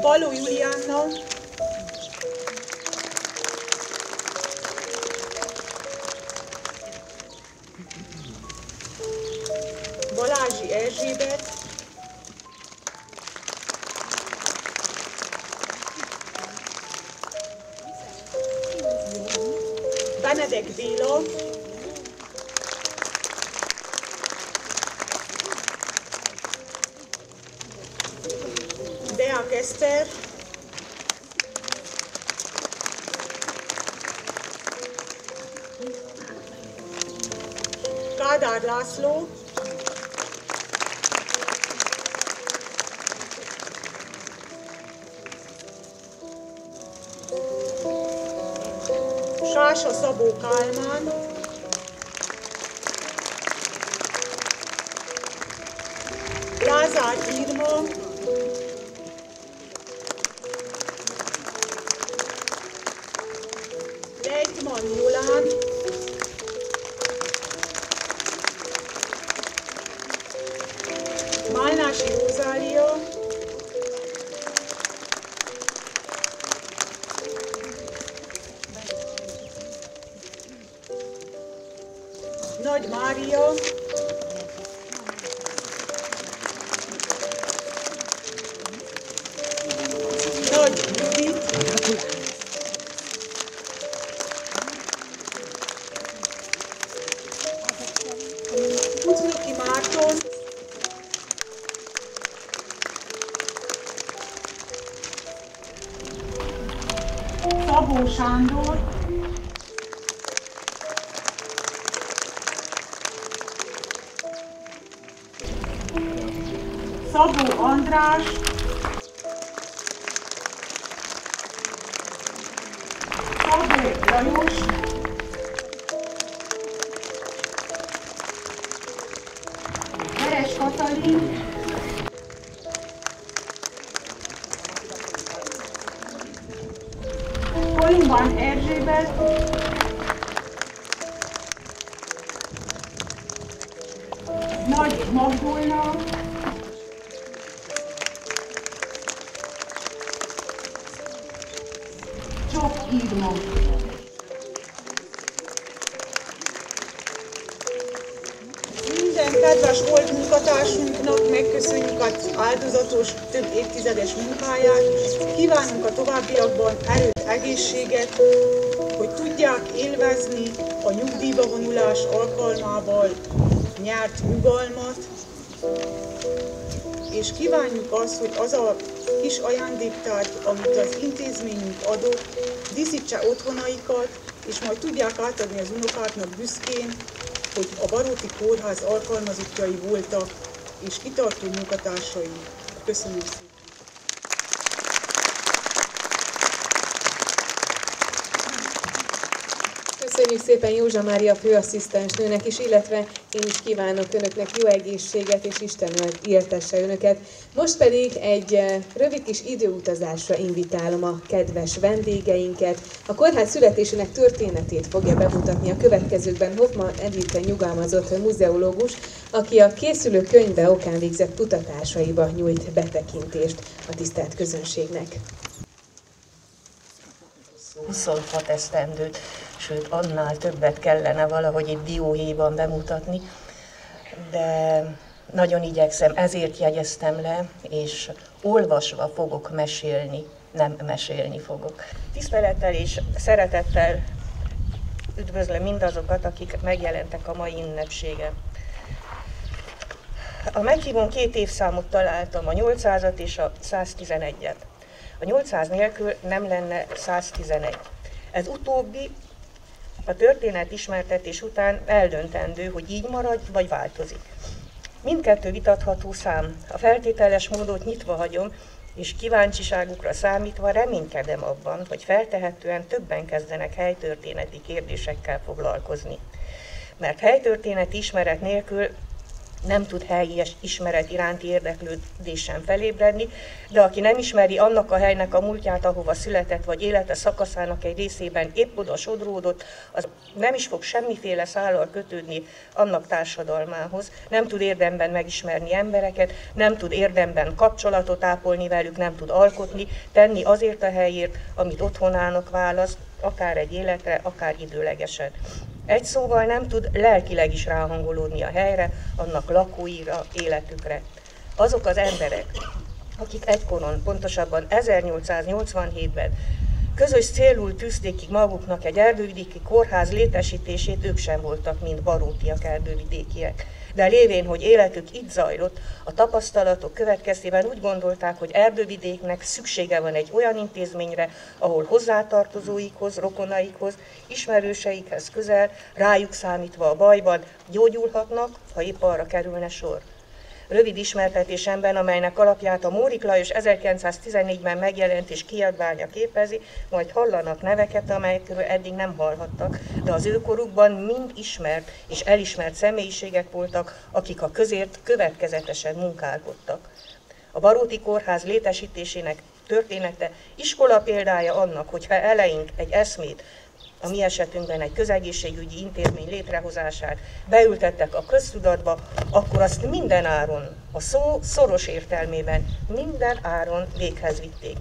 Baló Juliánna, Balázsi Erzsébet, Benedek Béla, Deák Eszter, Kádár László, Sása Szabó Kálmán, Lázár Irma, Lejtman Jolán, Málnási Rozália, Nagy Mária, Nagy Judit, Kuzmiki Márton, Szabó Sándor, Szabó András, Szabó Lajos, Veres Katalin, Kolinban Erzsébet, Nagy Magdolna, Csok Irma. Minden kedves volt munkatársunknak megköszönjük az áldozatos, több évtizedes munkáját. Kívánunk a továbbiakban erőt, egészséget, hogy tudják élvezni a nyugdíjba vonulás alkalmával nyert nyugalmat, és kívánjuk azt, hogy az a kis ajándéktárgy, amit az intézményünk adott, díszítse otthonaikat, és majd tudják átadni az unokáknak büszkén, hogy a Baróti Kórház alkalmazottjai voltak és kitartó munkatársai. Köszönöm szépen! Köszönjük szépen Józsa Mária főasszisztensnőnek is, illetve én is kívánok önöknek jó egészséget, és Isten éltesse önöket. Most pedig egy rövid kis időutazásra invitálom a kedves vendégeinket. A kórház születésének történetét fogja bemutatni a következőkben Hoffman Edite nyugalmazott muzeológus, aki a készülő könyve okán végzett kutatásaiba nyújt betekintést a tisztelt közönségnek. 26 esztendőt, sőt annál többet kellene valahogy itt dióhéjban bemutatni, de nagyon igyekszem, ezért jegyeztem le, és olvasva fogok mesélni, nem mesélni fogok. Tisztelettel és szeretettel üdvözlöm mindazokat, akik megjelentek a mai ünnepségen. A meghívón 2 évszámot találtam, a 800-at és a 111-et. A 800 nélkül nem lenne 111. Ez utóbbi a történet ismertetés után eldöntendő, hogy így marad, vagy változik. Mindkettő vitatható szám. A feltételes módot nyitva hagyom, és kíváncsiságukra számítva reménykedem abban, hogy feltehetően többen kezdenek helytörténeti kérdésekkel foglalkozni. Mert helytörténeti ismeret nélkül nem tud helyi ismeret iránti érdeklődés sem felébredni, de aki nem ismeri annak a helynek a múltját, ahova született, vagy élete szakaszának egy részében épp oda sodródott, az nem is fog semmiféle szállal kötődni annak társadalmához, nem tud érdemben megismerni embereket, nem tud érdemben kapcsolatot ápolni velük, nem tud alkotni, tenni azért a helyért, amit otthonának választ, akár egy életre, akár időlegesen. Egy szóval nem tud lelkileg is ráhangolódni a helyre, annak lakóira, életükre. Azok az emberek, akik egykoron, pontosabban 1887-ben közös célul tűzték ki maguknak egy erdővidéki kórház létesítését, ők sem voltak, mint barótiak erdővidékiek. De lévén, hogy életük itt zajlott, a tapasztalatok következtében úgy gondolták, hogy Erdővidéknek szüksége van egy olyan intézményre, ahol hozzátartozóikhoz, rokonaikhoz, ismerőseikhez közel, rájuk számítva a bajban gyógyulhatnak, ha épp arra kerülne sor. Rövid ismertetésemben, amelynek alapját a Mórik Lajos 1914-ben megjelent és kiadványa képezi, majd hallanak neveket, amelyekről eddig nem hallhattak, de az őkorukban mind ismert és elismert személyiségek voltak, akik a közért következetesen munkálkodtak. A Baróti Kórház létesítésének története iskola példája annak, hogyha eleink egy eszmét, a mi esetünkben egy közegészségügyi intézmény létrehozását beültettek a köztudatba, akkor azt minden áron, a szó szoros értelmében minden áron véghez vitték.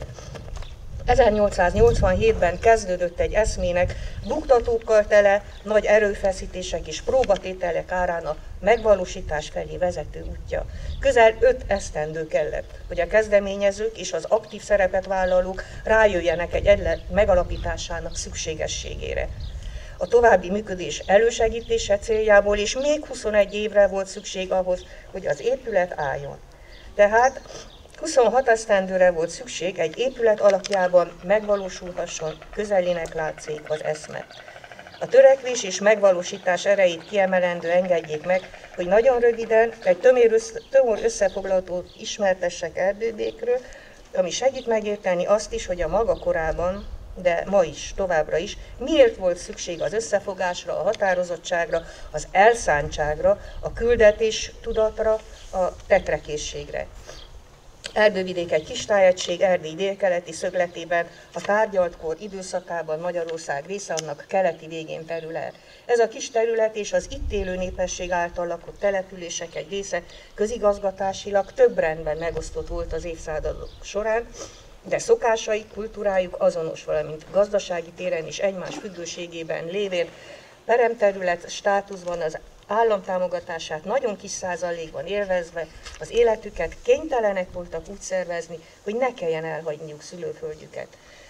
1887-ben kezdődött egy eszmének buktatókkal tele, nagy erőfeszítések és próbatételek árán a megvalósítás felé vezető útja. Közel 5 esztendő kellett, hogy a kezdeményezők és az aktív szerepet vállalók rájöjjenek egy egylet megalapításának szükségességére. A további működés elősegítése céljából és még 21 évre volt szükség ahhoz, hogy az épület álljon. Tehát 26 esztendőre volt szükség, egy épület alapjában megvalósulhasson, közelének látszik az eszme. A törekvés és megvalósítás erejét kiemelendő engedjék meg, hogy nagyon röviden egy tömör összefoglalót ismertessek Erdővidékről, ami segít megérteni azt is, hogy a maga korában, de ma is, továbbra is, miért volt szükség az összefogásra, a határozottságra, az elszántságra, a küldetés tudatra, a tetrekészségre. Erdővidék egy kis tájegység Erdély délkeleti szögletében, a tárgyalt kor időszakában Magyarország része, annak keleti végén terül el. Ez a kis terület és az itt élő népesség által lakott települések egy része közigazgatásilag több rendben megosztott volt az évszázadok során, de szokásaik, kultúrájuk azonos, valamint gazdasági téren is egymás függőségében lévén peremterület státuszban az állam támogatását nagyon kis százalékban élvezve az életüket kénytelenek voltak úgy szervezni, hogy ne kelljen elhagyniuk szülőföldjüket.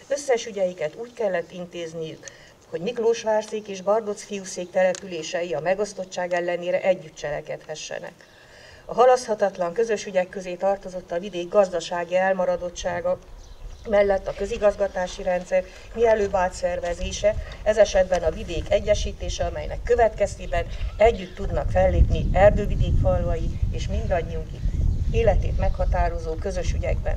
Összes ügyeiket úgy kellett intézniük, hogy Miklósvárszék és Bardocfiúszék települései a megosztottság ellenére együtt cselekedhessenek. A halaszthatatlan közös ügyek közé tartozott a vidék gazdasági elmaradottsága, mellett a közigazgatási rendszer mielőbb átszervezése, ez esetben a vidék egyesítése, amelynek következtében együtt tudnak fellépni erdővidék falvai és mindannyiunk életét meghatározó közös ügyekben.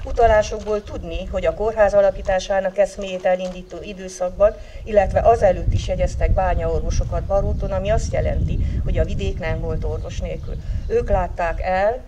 Utalásokból tudni, hogy a kórház alapításának eszméjét elindító időszakban, illetve azelőtt is jegyeztek bányaorvosokat Baróton, ami azt jelenti, hogy a vidék nem volt orvos nélkül. Ők látták el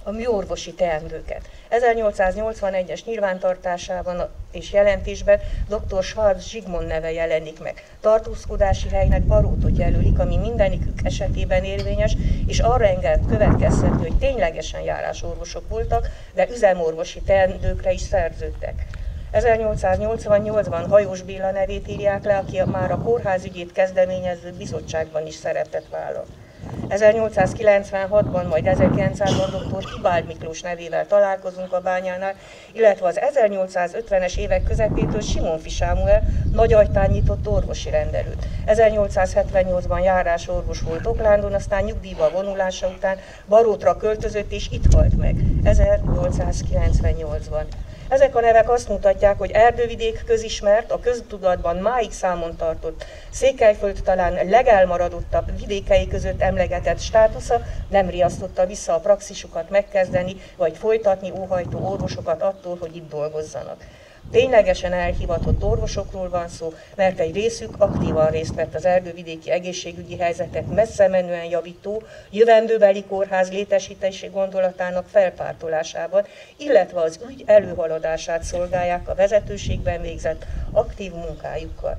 a műorvosi teendőket. 1881-es nyilvántartásában és jelentésben dr. Schwarz Zsigmond neve jelenik meg. Tartózkodási helynek Barótot jelölik, ami mindenikük esetében érvényes, és arra enged következtetni, hogy ténylegesen járásorvosok voltak, de üzemorvosi teendőkre is szerződtek. 1888-ban Hajós Béla nevét írják le, aki már a kórház ügyét kezdeményező bizottságban is szerepet vállal. 1896-ban, majd 1900-ban dr. Tibáld Miklós nevével találkozunk a bányánál, illetve az 1850-es évek közepétől Simonfi Sámuel Nagyajtán nyitott orvosi rendelőt. 1878-ban járásorvos volt Oklándon, aztán nyugdíjba vonulása után Barótra költözött és itt halt meg 1898-ban. Ezek a nevek azt mutatják, hogy Erdővidék közismert, a köztudatban máig számon tartott, Székelyföld talán legelmaradottabb vidékei között emlegetett státusza nem riasztotta vissza a praxisukat megkezdeni, vagy folytatni óhajtó orvosokat attól, hogy itt dolgozzanak. Ténylegesen elhivatott orvosokról van szó, mert egy részük aktívan részt vett az erdővidéki egészségügyi helyzetet messze menően javító, jövendőbeli kórház létesítési gondolatának felpártolásában, illetve az ügy előhaladását szolgálják a vezetőségben végzett aktív munkájukkal.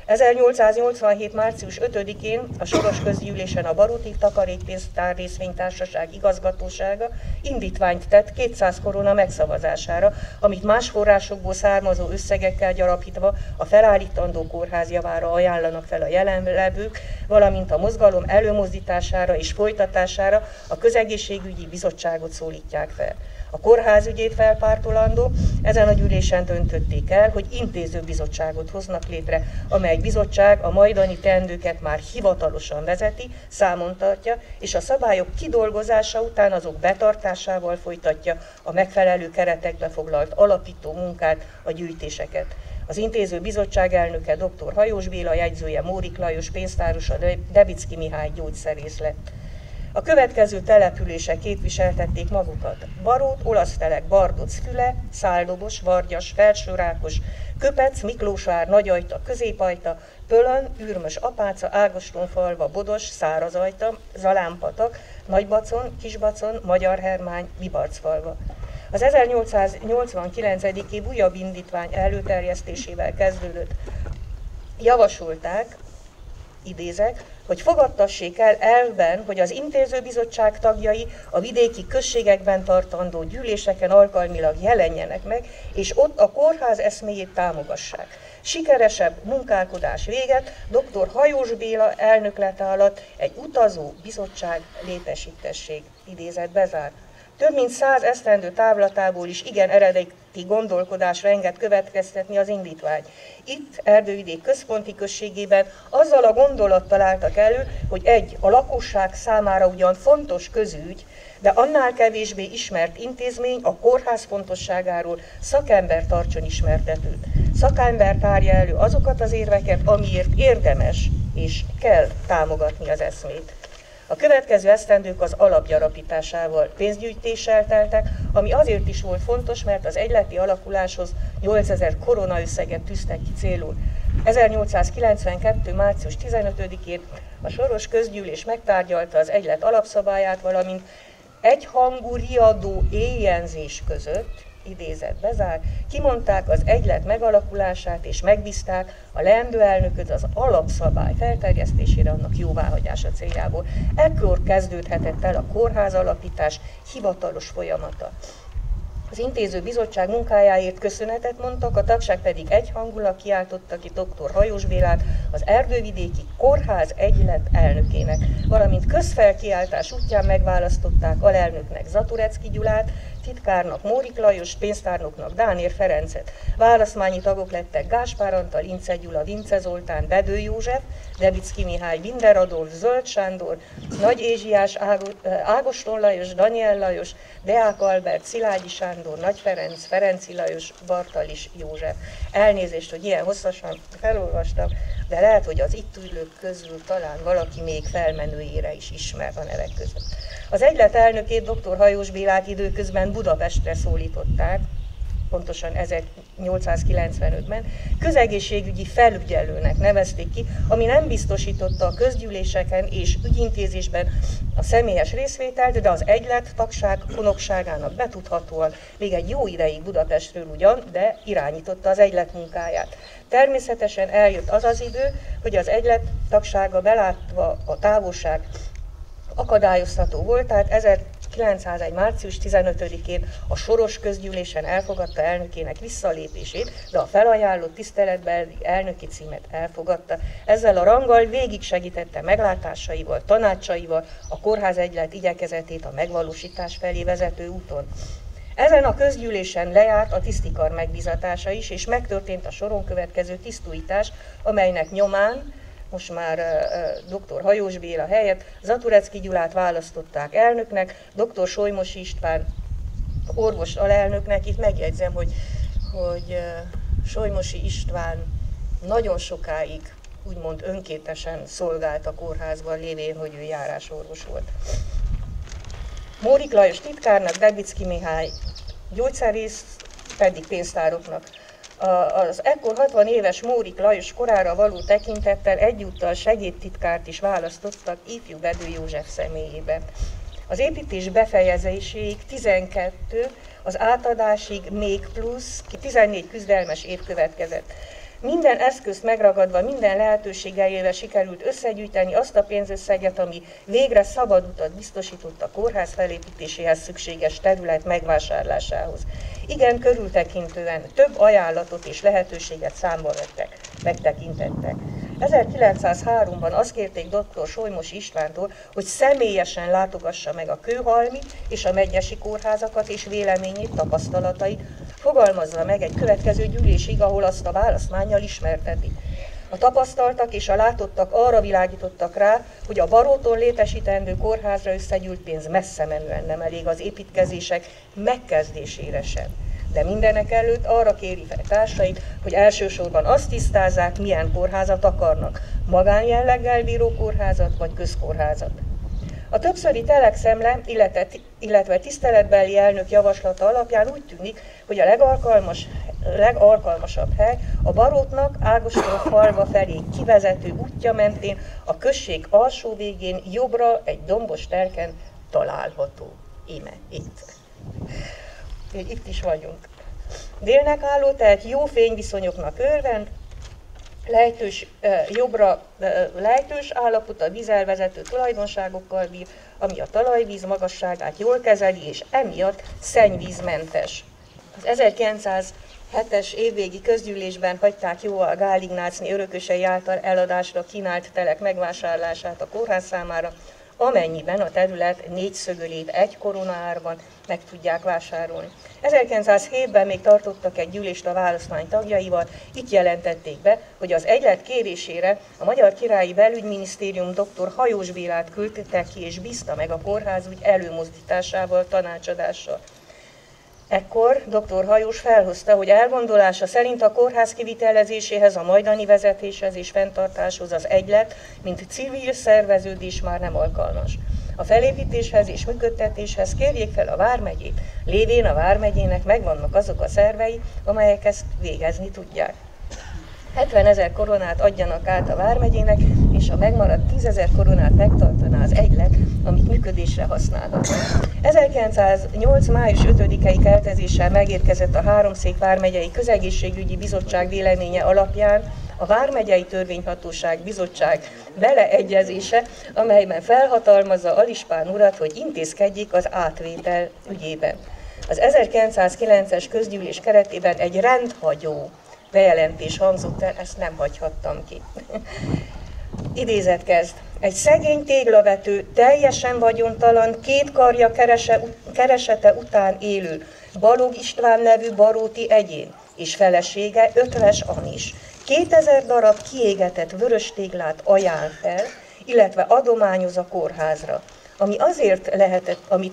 1887. március 5-én a Soros Közgyűlésen a Baróti Takarékpénztár Részvénytársaság igazgatósága indítványt tett 200 korona megszavazására, amit más forrásokból származó összegekkel gyarapítva a felállítandó kórház javára ajánlanak fel a jelenlevők, valamint a mozgalom előmozdítására és folytatására a Közegészségügyi Bizottságot szólítják fel. A kórház ügyét felpártolandó, ezen a gyűlésen döntötték el, hogy intézőbizottságot hoznak létre, amely bizottság a majdani teendőket már hivatalosan vezeti, számon tartja, és a szabályok kidolgozása után azok betartásával folytatja a megfelelő keretekbe foglalt alapító munkát, a gyűjtéseket. Az intéző bizottság elnöke dr. Hajós Béla, jegyzője Mórik Lajos, pénztárosa Debicki Mihály gyógyszerész lett. A következő települések képviseltették magukat: Barót, Olasztelek, Bardoc, Füle, Száldobos, Vargyas, Felsőrákos, Köpec, Miklósvár, Nagyajta, Középajta, Pölön, Ürmös, Apáca, Ágostonfalva, Bodos, Szárazajta, Zalánpatak, Nagybacon, Kisbacon, Magyarhermány, Bibarcfalva. Az 1889. év újabb indítvány előterjesztésével kezdődött. Javasolták, idézek, hogy fogadtassék el elvben, hogy az intézőbizottság tagjai a vidéki községekben tartandó gyűléseken alkalmilag jelenjenek meg, és ott a kórház eszméjét támogassák. Sikeresebb munkálkodás véget dr. Hajós Béla elnöklete alatt egy utazó bizottság létesítessék. Idézet bezár. Több mint 100 esztendő távlatából is igen eredeti gondolkodásra enged következtetni az indítvány. Itt, Erdővidék központi községében azzal a gondolattal álltak elő, hogy a lakosság számára ugyan fontos közügy, de annál kevésbé ismert intézmény a kórház fontosságáról szakember tartson ismertetőt. Szakember tárja elő azokat az érveket, amiért érdemes és kell támogatni az eszmét. A következő esztendők az alapgyarapításával, pénzgyűjtéssel teltek, ami azért is volt fontos, mert az egyleti alakuláshoz 8000 korona összeget tűztek ki célul. 1892. március 15-én a Soros Közgyűlés megtárgyalta az egylet alapszabályát, valamint egyhangú riadó éjjenzés között, idézet bezár, kimondták az egylet megalakulását és megbízták a leendő elnököt az alapszabály felterjesztésére, annak jóváhagyása céljából. Ekkor kezdődhetett el a kórház alapítás hivatalos folyamata. Az intéző bizottság munkájáért köszönetet mondtak, a tagság pedig egyhangulag kiáltotta ki dr. Hajós Bélát az Erdővidéki Kórház Egylet elnökének, valamint közfelkiáltás útján megválasztották alelnöknek Zaturecki Gyulát, titkárnak Mórik Lajos, pénztárnoknak Dánér Ferencet. Választmányi tagok lettek Gáspár Antal, Ince Gyula, Vince Zoltán, Bedő József, Debicki Mihály, Binder Adolf, Zöld Sándor, Nagy Ézsiás, Ágoston Lajos, Daniel Lajos, Deák Albert, Szilágyi Sándor, Nagy Ferenc, Ferenci Lajos, Bartalis József. Elnézést, hogy ilyen hosszasan felolvastam, de lehet, hogy az itt ülők közül talán valaki még felmenőjére is ismer a nevek között. Az egylet elnökét, dr. Hajós Bélát időközben Budapestre szólították, pontosan 1895-ben, közegészségügyi felügyelőnek nevezték ki, ami nem biztosította a közgyűléseken és ügyintézésben a személyes részvételt, de az egylet tagság konokságának betudhatóan még egy jó ideig Budapestről ugyan, de irányította az egylet munkáját. Természetesen eljött az az idő, hogy az egylet tagsága belátva a távolság akadályozható volt, tehát 1901. március 15-én a Soros közgyűlésen elfogadta elnökének visszalépését, de a felajánlott tiszteletbeli elnöki címet elfogadta. Ezzel a ranggal végig segítette meglátásaival, tanácsaival a kórház egylet igyekezetét a megvalósítás felé vezető úton. Ezen a közgyűlésen lejárt a tisztikar megbízatása is, és megtörtént a soron következő tisztújítás, amelynek nyomán most már dr. Hajós Béla helyett Zaturecki Gyulát választották elnöknek, dr. Solymosi István orvos alelnöknek. Itt megjegyzem, hogy Solymosi István nagyon sokáig úgymond önkéntesen szolgált a kórházban, lévén, hogy ő járásorvos volt. Mórik Lajos titkárnak, Debicki Mihály gyógyszerész pedig pénztároknak. Az ekkor 60 éves Mórik Lajos korára való tekintettel egyúttal segédtitkárt is választottak ifjú Bedő József személyében. Az építés befejezéséig 12, az átadásig még plusz 14 küzdelmes év következett. Minden eszközt megragadva, minden lehetőséggel sikerült összegyűjteni azt a pénzösszeget, ami végre szabad utat biztosított a kórház felépítéséhez szükséges terület megvásárlásához. Igen körültekintően több ajánlatot és lehetőséget számba megtekintettek. 1903-ban azt kérték dr. Solymosi Istvántól, hogy személyesen látogassa meg a kőhalmi és a medgyesi kórházakat, és véleményét, tapasztalatait fogalmazza meg egy következő gyűlésig, ahol azt a választmánnyal ismerteti. A tapasztaltak és a látottak arra világítottak rá, hogy a Baróton létesítendő kórházra összegyűlt pénz messze menően nem elég az építkezések megkezdésére sem. De mindenek előtt arra kéri fel társait, hogy elsősorban azt tisztázzák, milyen kórházat akarnak, magánjelleggel bíró kórházat vagy közkórházat. A többszöri telexemle, illetve tiszteletbeli elnök javaslata alapján úgy tűnik, hogy a legalkalmasabb hely a Barótnak Ágoston falva felé kivezető útja mentén a község alsó végén jobbra egy dombos telken található. Íme, itt. Itt is vagyunk. Délnek álló, tehát jó fényviszonyoknak örvend, jobbra lejtős állapot, a vízelvezető tulajdonságokkal bír, ami a talajvíz magasságát jól kezeli, és emiatt szennyvízmentes. Az 1907-es évvégi közgyűlésben hagyták jóvá Gál Ignácné örökösei által eladásra kínált telek megvásárlását a kórház számára, amennyiben a terület 4 szögölét 1 korona árban meg tudják vásárolni. 1907-ben még tartottak egy gyűlést a választmány tagjaival, itt jelentették be, hogy az egylet kérésére a Magyar Királyi Belügyminisztérium dr. Hajós Bélát küldte ki és bízta meg a kórházügy előmozdításával, tanácsadással. Ekkor dr. Hajós felhozta, hogy elgondolása szerint a kórház kivitelezéséhez, a majdani vezetéshez és fenntartáshoz az egylet, mint civil szerveződés már nem alkalmas. A felépítéshez és működtetéshez kérjék fel a vármegyét, lévén a vármegyének megvannak azok a szervei, amelyek ezt végezni tudják. 70 000 koronát adjanak át a vármegyének, és a megmaradt 10 000 koronát megtartaná az egylet, amit működésre használhat. 1908. május 5-i keltezéssel megérkezett a Háromszék vármegyei közegészségügyi bizottság véleménye alapján a Vármegyei Törvényhatóság Bizottság beleegyezése, amelyben felhatalmazza Alispán urat, hogy intézkedjék az átvétel ügyében. Az 1909-es közgyűlés keretében egy rendhagyó bejelentés hangzott el, ezt nem hagyhattam ki. Idézet kezd. Egy szegény téglavető, teljesen vagyontalan, két karja keresete után élő Balogh István nevű baróti egyén és felesége Ötves Anis 2000 darab kiégetett vörös téglát ajánl fel, illetve adományoz a kórházra, amit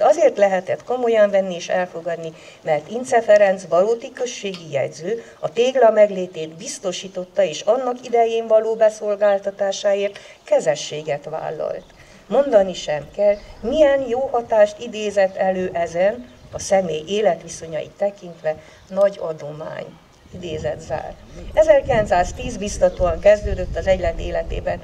azért lehetett komolyan venni és elfogadni, mert Ince Ferenc baróti községi jegyző a tégla meglétét biztosította, és annak idején való beszolgáltatásáért kezességet vállalt. Mondani sem kell, milyen jó hatást idézett elő ezen, a személy életviszonyait tekintve nagy adomány. Idézet zár. 1910 biztatóan kezdődött az egylet életében.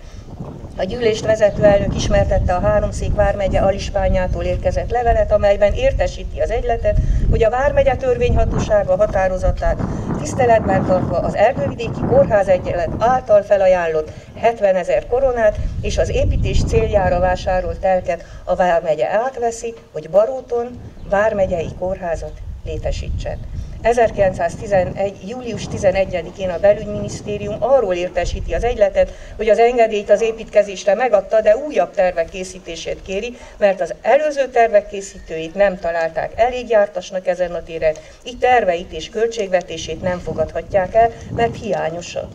A gyűlést vezető elnök ismertette a Háromszék vármegye alispányától érkezett levelet, amelyben értesíti az egyletet, hogy a vármegye törvényhatósága határozatát tiszteletben tartva az Erdővidéki Kórházegylet által felajánlott 70 000 koronát és az építés céljára vásárolt telket a vármegye átveszi, hogy Baróton vármegyei kórházat létesítsen. 1911. július 11-én a belügyminisztérium arról értesíti az egyletet, hogy az engedélyt az építkezésre megadta, de újabb tervek készítését kéri, mert az előző tervek készítőit nem találták elég jártasnak ezen a téren, így terveit és költségvetését nem fogadhatják el, mert hiányosak.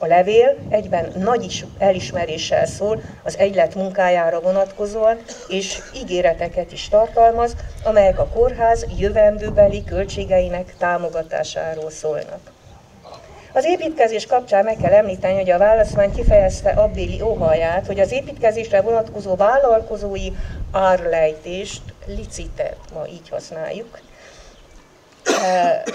A levél egyben nagy elismeréssel szól az egylet munkájára vonatkozóan, és ígéreteket is tartalmaz, amelyek a kórház jövendőbeli költségeinek támogatásáról szólnak. Az építkezés kapcsán meg kell említeni, hogy a választmány kifejezte abbéli óhaját, hogy az építkezésre vonatkozó vállalkozói árlejtést, licitet, ma így használjuk,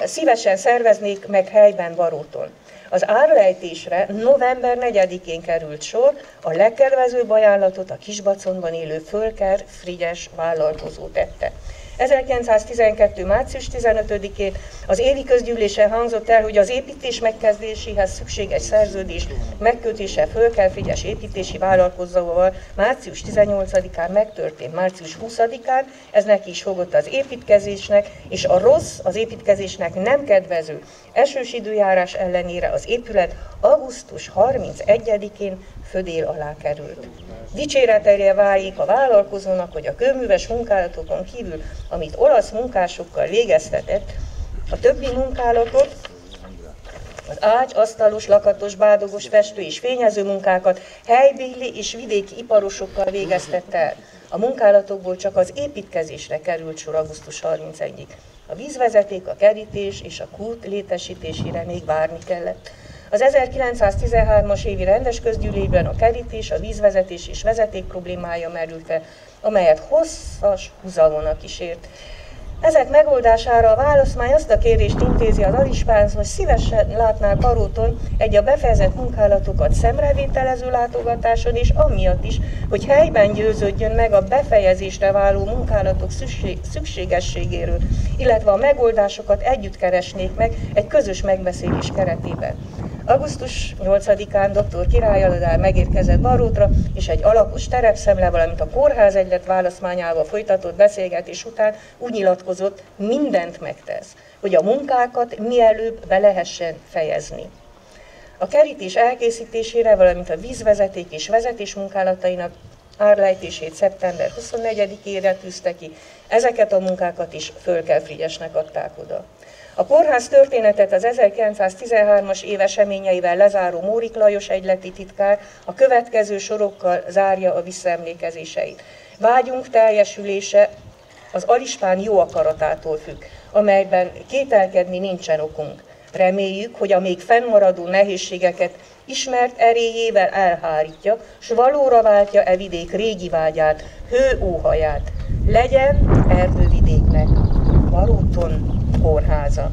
szívesen szerveznék meg helyben Baróton. Az árlejtésre november 4-én került sor, a legkedvezőbb ajánlatot a Kisbaconban élő Fölker Frigyes vállalkozó tette. 1912. március 15-én az évi közgyűlésen hangzott el, hogy az építés megkezdéséhez szükséges szerződés megkötése Fölker Frigyes építési vállalkozóval március 18-án megtörtént március 20-án, ez neki is fogott az építkezésnek, és a rossz, az építkezésnek nem kedvező esős időjárás ellenére az épület augusztus 31-én födél alá került. Dicséretelje válik a vállalkozónak, hogy a kőműves munkálatokon kívül, amit olasz munkásokkal végeztetett, a többi munkálatot, az ágy, asztalos, lakatos, bádogos, festő és fényező munkákat helybéli és vidéki iparosokkal végeztette el. A munkálatokból csak az építkezésre került sor augusztus 31-ig. A vízvezeték, a kerítés és a kút létesítésére még várni kellett. Az 1913-as évi rendes közgyűlésben a kerítés, a vízvezetés és vezeték problémája merült fel, amelyet hosszas húzavona kísért. Ezek megoldására a választmány azt a kérést intézi az alispánhoz, hogy szívesen látnák Baróton egy a befejezett munkálatokat szemrevételező látogatáson, és amiatt is, hogy helyben győződjön meg a befejezésre váló munkálatok szükségességéről, illetve a megoldásokat együtt keresnék meg egy közös megbeszélés keretében. Augusztus 8-án dr. Király Aladár megérkezett Barótra, és egy alapos terepszemle, valamint a kórházegylet választmányával folytatott beszélgetés után úgy nyilatkozott, mindent megtesz, hogy a munkákat mielőbb be lehessen fejezni. A kerítés elkészítésére, valamint a vízvezeték és vezetés munkálatainak árlejtését szeptember 24-ére tűzte ki, ezeket a munkákat is Fölker Frigyesnek adták oda. A kórház történetet az 1913-as év eseményeivel lezáró Mórik Lajos egyleti titkár a következő sorokkal zárja a visszaemlékezéseit. Vágyunk teljesülése az alispán jó akaratától függ, amelyben kételkedni nincsen okunk. Reméljük, hogy a még fennmaradó nehézségeket ismert erélyével elhárítja, s valóra váltja e vidék régi vágyát, hőóhaját. Legyen Erdővidéknek Baróton kórháza.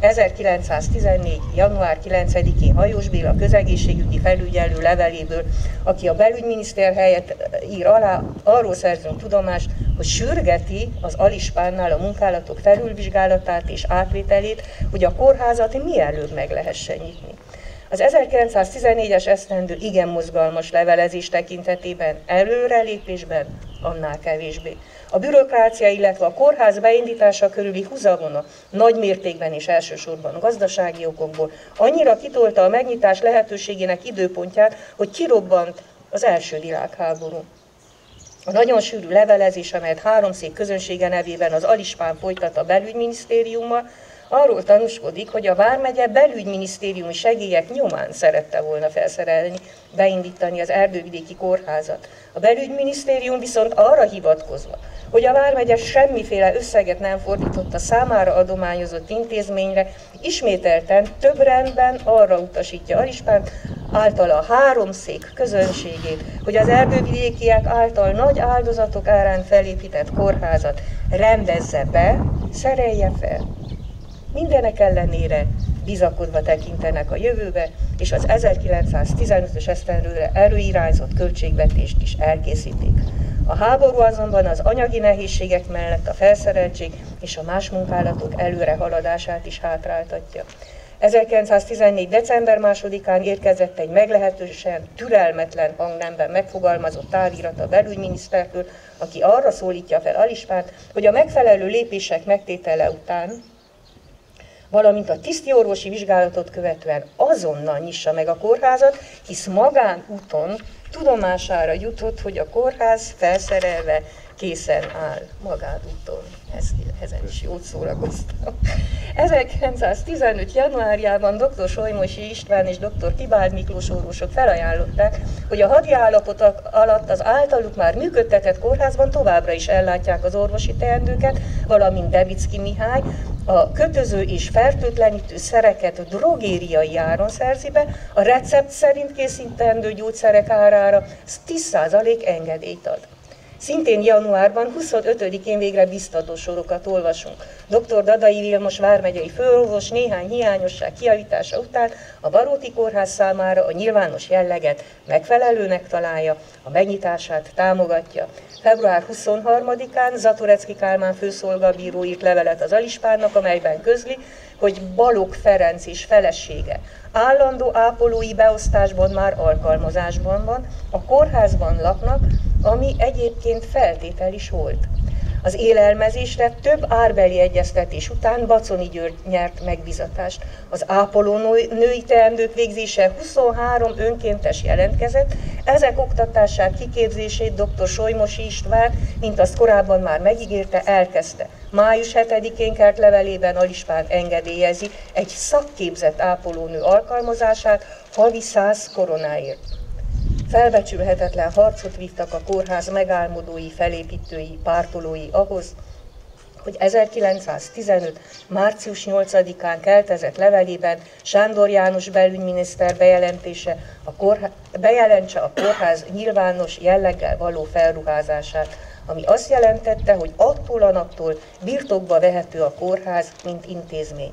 1914. január 9-én Hajós Béla közegészségügyi felügyelő leveléből, aki a belügyminiszter helyett ír alá, arról szerzünk tudomást, hogy sürgeti az alispánnál a munkálatok felülvizsgálatát és átvételét, hogy a kórházat mielőbb meg lehessen nyitni. Az 1914-es esztendő igen mozgalmas levelezés tekintetében előrelépésben annál kevésbé. A bürokrácia, illetve a kórház beindítása körüli húzavona nagy mértékben és elsősorban gazdasági okokból annyira kitolta a megnyitás lehetőségének időpontját, hogy kirobbant az első világháború. A nagyon sűrű levelezés, amelyet háromszék közönsége nevében az Alispán folytat a belügyminisztériummal, arról tanúskodik, hogy a vármegye belügyminisztériumi segélyek nyomán szerette volna felszerelni, beindítani az erdővidéki kórházat. A belügyminisztérium viszont arra hivatkozva, hogy a vármegye semmiféle összeget nem fordított a számára adományozott intézményre, ismételten több rendben arra utasítja Alispánt általa a háromszék közönségét, hogy az erdővidékiek által nagy áldozatok árán felépített kórházat rendezze be, szerelje fel. Mindenek ellenére bizakodva tekintenek a jövőbe, és az 1915-ös esztendőre előirányzott költségvetést is elkészítik. A háború azonban az anyagi nehézségek mellett a felszereltség és a más munkálatok előre haladását is hátráltatja. 1914. december 2-án érkezett egy meglehetősen türelmetlen hangnemben megfogalmazott távirat a belügyminisztertől, aki arra szólítja fel Alispánt, hogy a megfelelő lépések megtétele után, valamint a tiszti orvosi vizsgálatot követően azonnal nyissa meg a kórházat, hisz magánúton tudomására jutott, hogy a kórház felszerelve készen áll magánúton. Ezen is jót szórakoztam. 1915. januárjában dr. Solymosi István és dr. Tibáld Miklós orvosok felajánlották, hogy a hadi állapot alatt az általuk már működtetett kórházban továbbra is ellátják az orvosi teendőket, valamint Debicki Mihály a kötöző és fertőtlenítő szereket drogériai áron szerzi be, a recept szerint készítendő gyógyszerek árára 10% engedélyt ad. Szintén januárban, 25-én végre biztató sorokat olvasunk. Dr. Dadai Vilmos vármegyei főorvos néhány hiányosság kijavítása után a Baróti Kórház számára a nyilvános jelleget megfelelőnek találja, a megnyitását támogatja. Február 23-án Zatorecki Kálmán főszolgabíró írt levelet az Alispánnak, amelyben közli, hogy Balogh Ferenc és felesége állandó ápolói beosztásban már alkalmazásban van, a kórházban laknak, ami egyébként feltétel is volt. Az élelmezésre több árbeli egyeztetés után Baconi György nyert megbízatást. Az ápolónői teendők végzése 23 önkéntes jelentkezett, ezek oktatását, kiképzését dr. Solymosi István, mint azt korábban már megígérte, elkezdte. Május 7-én kelt levelében Alispán engedélyezi egy szakképzett ápolónő alkalmazását havi 100 koronáért. Felbecsülhetetlen harcot vívtak a kórház megálmodói, felépítői, pártolói ahhoz, hogy 1915. március 8-án keltezett levelében Sándor János belügyminiszter bejelentse a kórház nyilvános jelleggel való felruházását, ami azt jelentette, hogy attól a naptól birtokba vehető a kórház, mint intézmény.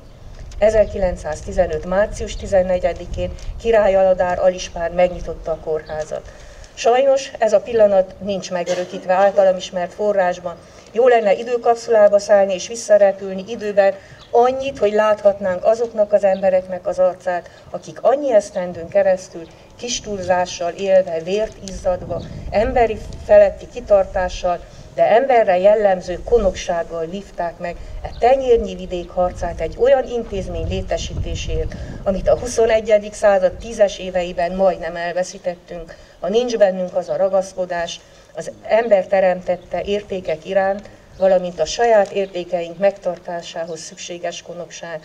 1915. március 14-én Király Aladár Alispán megnyitotta a kórházat. Sajnos ez a pillanat nincs megörökítve általam ismert forrásban. Jó lenne időkapszulába szállni és visszarepülni időben annyit, hogy láthatnánk azoknak az embereknek az arcát, akik annyi esztendőn keresztül kis túlzással élve, vért izzadva, emberi feletti kitartással, de emberre jellemző konoksággal vívták meg e tenyérnyi vidék harcát egy olyan intézmény létesítéséért, amit a 21. század 10-es éveiben majdnem elveszítettünk, ha nincs bennünk az a ragaszkodás, az ember teremtette értékek iránt, valamint a saját értékeink megtartásához szükséges konokság,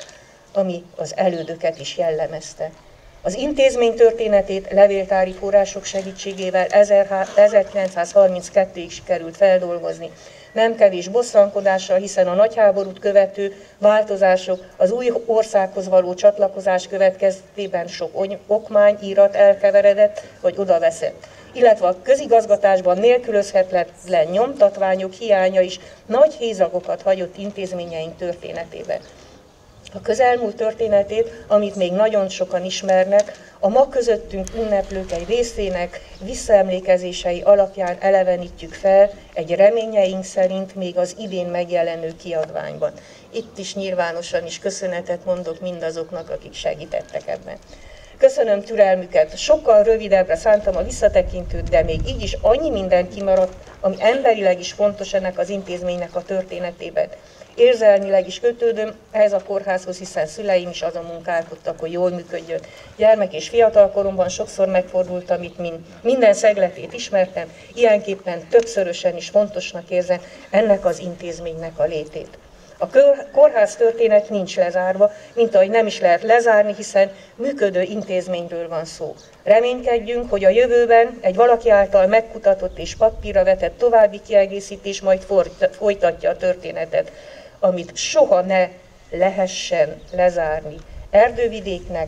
ami az elődöket is jellemezte. Az intézmény történetét levéltári források segítségével 1932-ig sikerült feldolgozni. Nem kevés bosszankodással, hiszen a nagyháborút követő változások, az új országhoz való csatlakozás következtében sok okmány, írat elkeveredett vagy odaveszett, illetve a közigazgatásban nélkülözhetetlen nyomtatványok hiánya is nagy hézagokat hagyott intézményeink történetében. A közelmúlt történetét, amit még nagyon sokan ismernek, a ma közöttünk ünneplők egy részének visszaemlékezései alapján elevenítjük fel egy reményeink szerint még az idén megjelenő kiadványban. Itt is nyilvánosan is köszönetet mondok mindazoknak, akik segítettek ebben. Köszönöm türelmüket, sokkal rövidebbre szántam a visszatekintőt, de még így is annyi minden kimaradt, ami emberileg is fontos ennek az intézménynek a történetében. Érzelmileg is kötődöm ehhez a kórházhoz, hiszen szüleim is azon munkálkodtak, hogy jól működjön. Gyermek és fiatalkoromban sokszor megfordultam itt, minden szegletét ismertem, ilyenképpen többszörösen is fontosnak érzem ennek az intézménynek a létét. A kórház történet nincs lezárva, mint ahogy nem is lehet lezárni, hiszen működő intézményről van szó. Reménykedjünk, hogy a jövőben egy valaki által megkutatott és papírra vetett további kiegészítés majd folytatja a történetet, amit soha ne lehessen lezárni. Erdővidéknek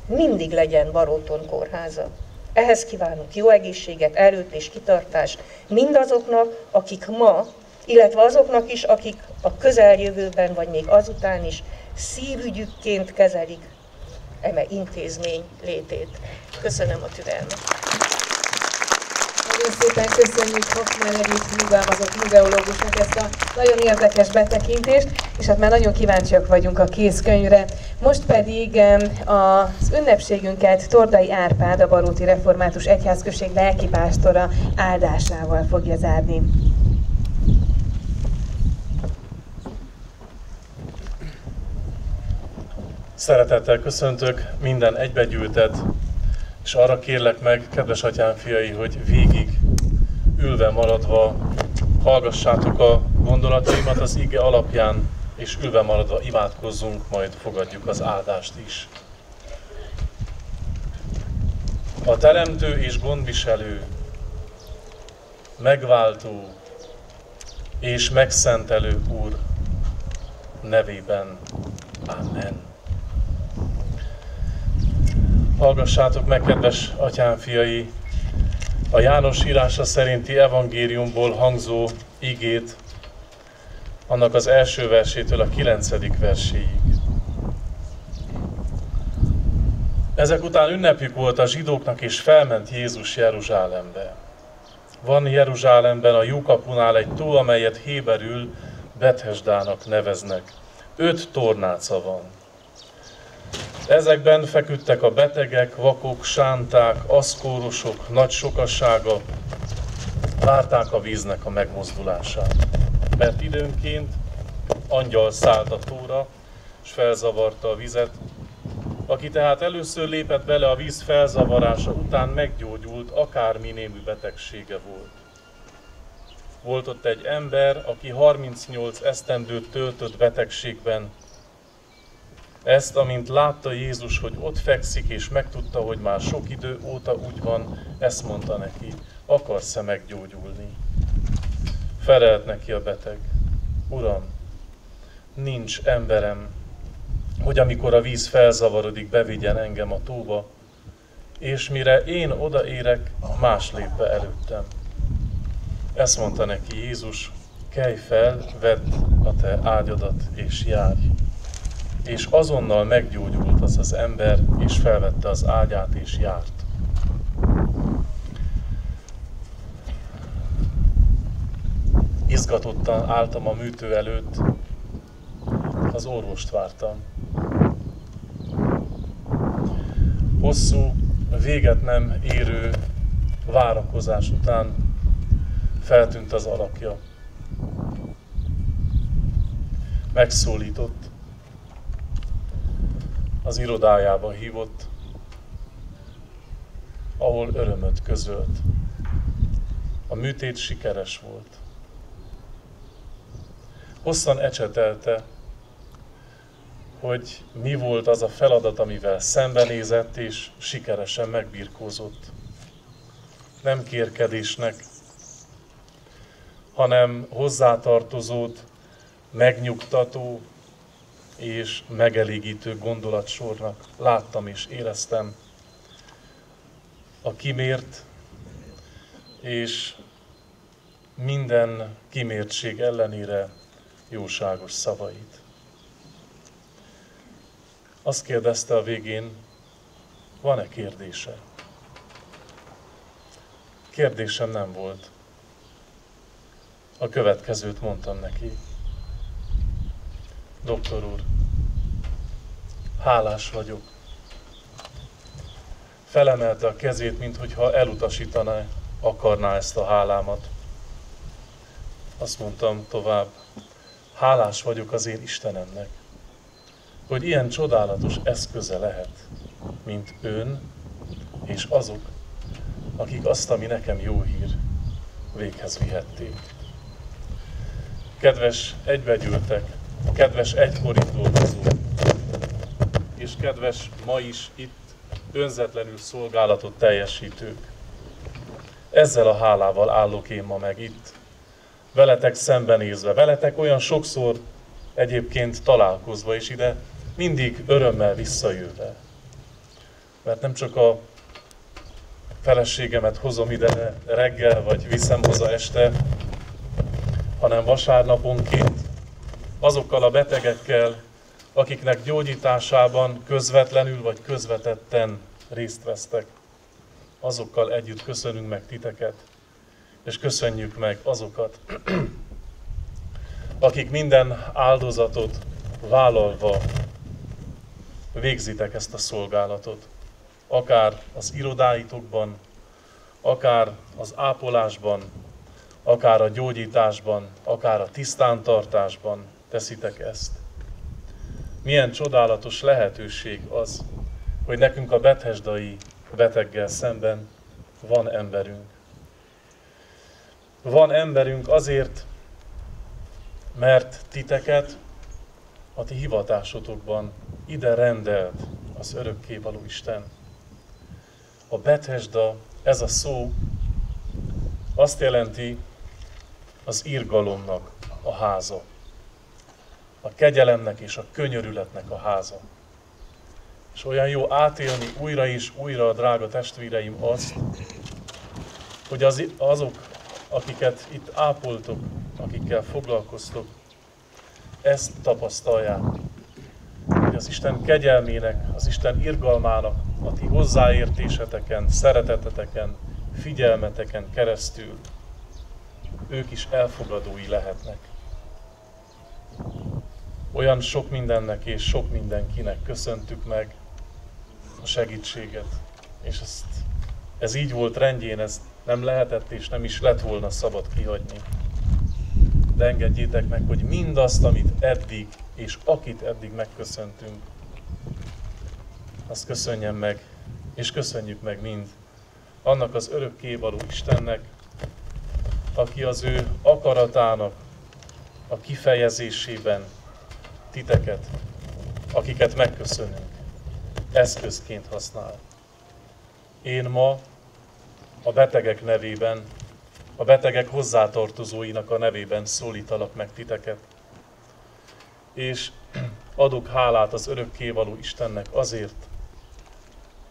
mindig legyen Baróton kórháza. Ehhez kívánunk jó egészséget, erőt és kitartást mindazoknak, akik ma, illetve azoknak is, akik a közeljövőben, vagy még azután is szívügyükként kezelik eme intézmény létét. Köszönöm a türelmet. Nagyon szépen köszönjük Hoffmann Edith nyugalmazott muzeológusnak ezt a nagyon érdekes betekintést, és hát már nagyon kíváncsiak vagyunk a kézkönyvre. Most pedig az ünnepségünket Tordai Árpád, a Baróti Református Egyházközség lelkipásztora áldásával fogja zárni. Szeretettel köszöntök minden egybegyűltet, és arra kérlek meg, kedves atyám fiai, hogy végig ülve maradva hallgassátok a gondolataimat az ige alapján, és ülve maradva imádkozzunk, majd fogadjuk az áldást is. A teremtő és gondviselő, megváltó és megszentelő Úr nevében. Amen. Hallgassátok meg, kedves atyám fiai, a János írása szerinti evangéliumból hangzó igét, annak az első versétől a 9. verséig. Ezek után ünnepjük volt a zsidóknak, és felment Jézus Jeruzsálembe. Van Jeruzsálemben a Jókapunál egy tó, amelyet héberül Bethesdának neveznek. 5 tornáca van. Ezekben feküdtek a betegek, vakok, sánták, aszkórosok, nagy sokassága, várták a víznek a megmozdulását. Mert időnként angyal szállt a tóra, és felzavarta a vizet. Aki tehát először lépett bele a víz felzavarása után, meggyógyult, akármi némű betegsége volt. Volt ott egy ember, aki 38 esztendőt töltött betegségben. Ezt, amint látta Jézus, hogy ott fekszik, és megtudta, hogy már sok idő óta úgy van, ezt mondta neki: akarsz-e meggyógyulni? Felelt neki a beteg: Uram, nincs emberem, hogy amikor a víz felzavarodik, bevigyen engem a tóba, és mire én odaérek, más lép be előttem. Ezt mondta neki Jézus: kelj fel, vedd a te ágyadat, és járj. És azonnal meggyógyult az ember, és felvette az ágyát, és járt. Izgatottan álltam a műtő előtt, az orvost vártam. Hosszú, véget nem érő várakozás után feltűnt az alakja. Megszólított, az irodájába hívott, ahol örömöt közölt. A műtét sikeres volt. Hosszan ecsetelte, hogy mi volt az a feladat, amivel szembenézett, és sikeresen megbirkózott. Nem kérkedésnek, hanem hozzátartozót, megnyugtató és megelégítő gondolatsornak láttam és éreztem a kimért és minden kimértség ellenére jóságos szavait. Azt kérdezte a végén: van-e kérdése? Kérdésem nem volt. A következőt mondtam neki: doktor úr, hálás vagyok, felemelte a kezét, minthogyha elutasítaná, akarná ezt a hálámat. Azt mondtam tovább, hálás vagyok az én Istenemnek, hogy ilyen csodálatos eszköze lehet, mint ön és azok, akik azt, ami nekem jó hír, véghez vihették. Kedves egybegyűltek, kedves egykori dolgozók, és kedves ma is itt önzetlenül szolgálatot teljesítők. Ezzel a hálával állok én ma meg itt, veletek szembenézve, veletek olyan sokszor egyébként találkozva, és ide mindig örömmel visszajöve. Mert nem csak a feleségemet hozom ide reggel, vagy viszem haza este, hanem vasárnaponként azokkal a betegekkel, akiknek gyógyításában közvetlenül vagy közvetetten részt vesztek. Azokkal együtt köszönünk meg titeket, és köszönjük meg azokat, akik minden áldozatot vállalva végzitek ezt a szolgálatot. Akár az irodáitokban, akár az ápolásban, akár a gyógyításban, akár a tisztántartásban teszitek ezt. Milyen csodálatos lehetőség az, hogy nekünk a bethesdai beteggel szemben van emberünk. Van emberünk azért, mert titeket a ti hivatásotokban ide rendelt az örökkévaló Isten. A Bethesda, ez a szó azt jelenti, az irgalomnak a háza, a kegyelemnek és a könyörületnek a háza. És olyan jó átélni újra és újra, drága testvéreim, azt, hogy azok, akiket itt ápoltok, akikkel foglalkoztok, ezt tapasztalják, hogy az Isten kegyelmének, az Isten irgalmának a ti hozzáértéseteken, szereteteteken, figyelmeteken keresztül ők is elfogadói lehetnek. Olyan sok mindennek és sok mindenkinek köszöntük meg a segítséget, és ez így volt rendjén, ezt nem lehetett és nem is lett volna szabad kihagyni. De engedjétek meg, hogy mindazt, amit eddig és akit eddig megköszöntünk, azt köszönjem meg, és köszönjük meg mind annak az örökkévaló Istennek, aki az ő akaratának a kifejezésében titeket, akiket megköszönünk, eszközként használ. Én ma a betegek nevében, a betegek hozzátartozóinak a nevében szólítalak meg titeket, és adok hálát az örökkévaló Istennek azért,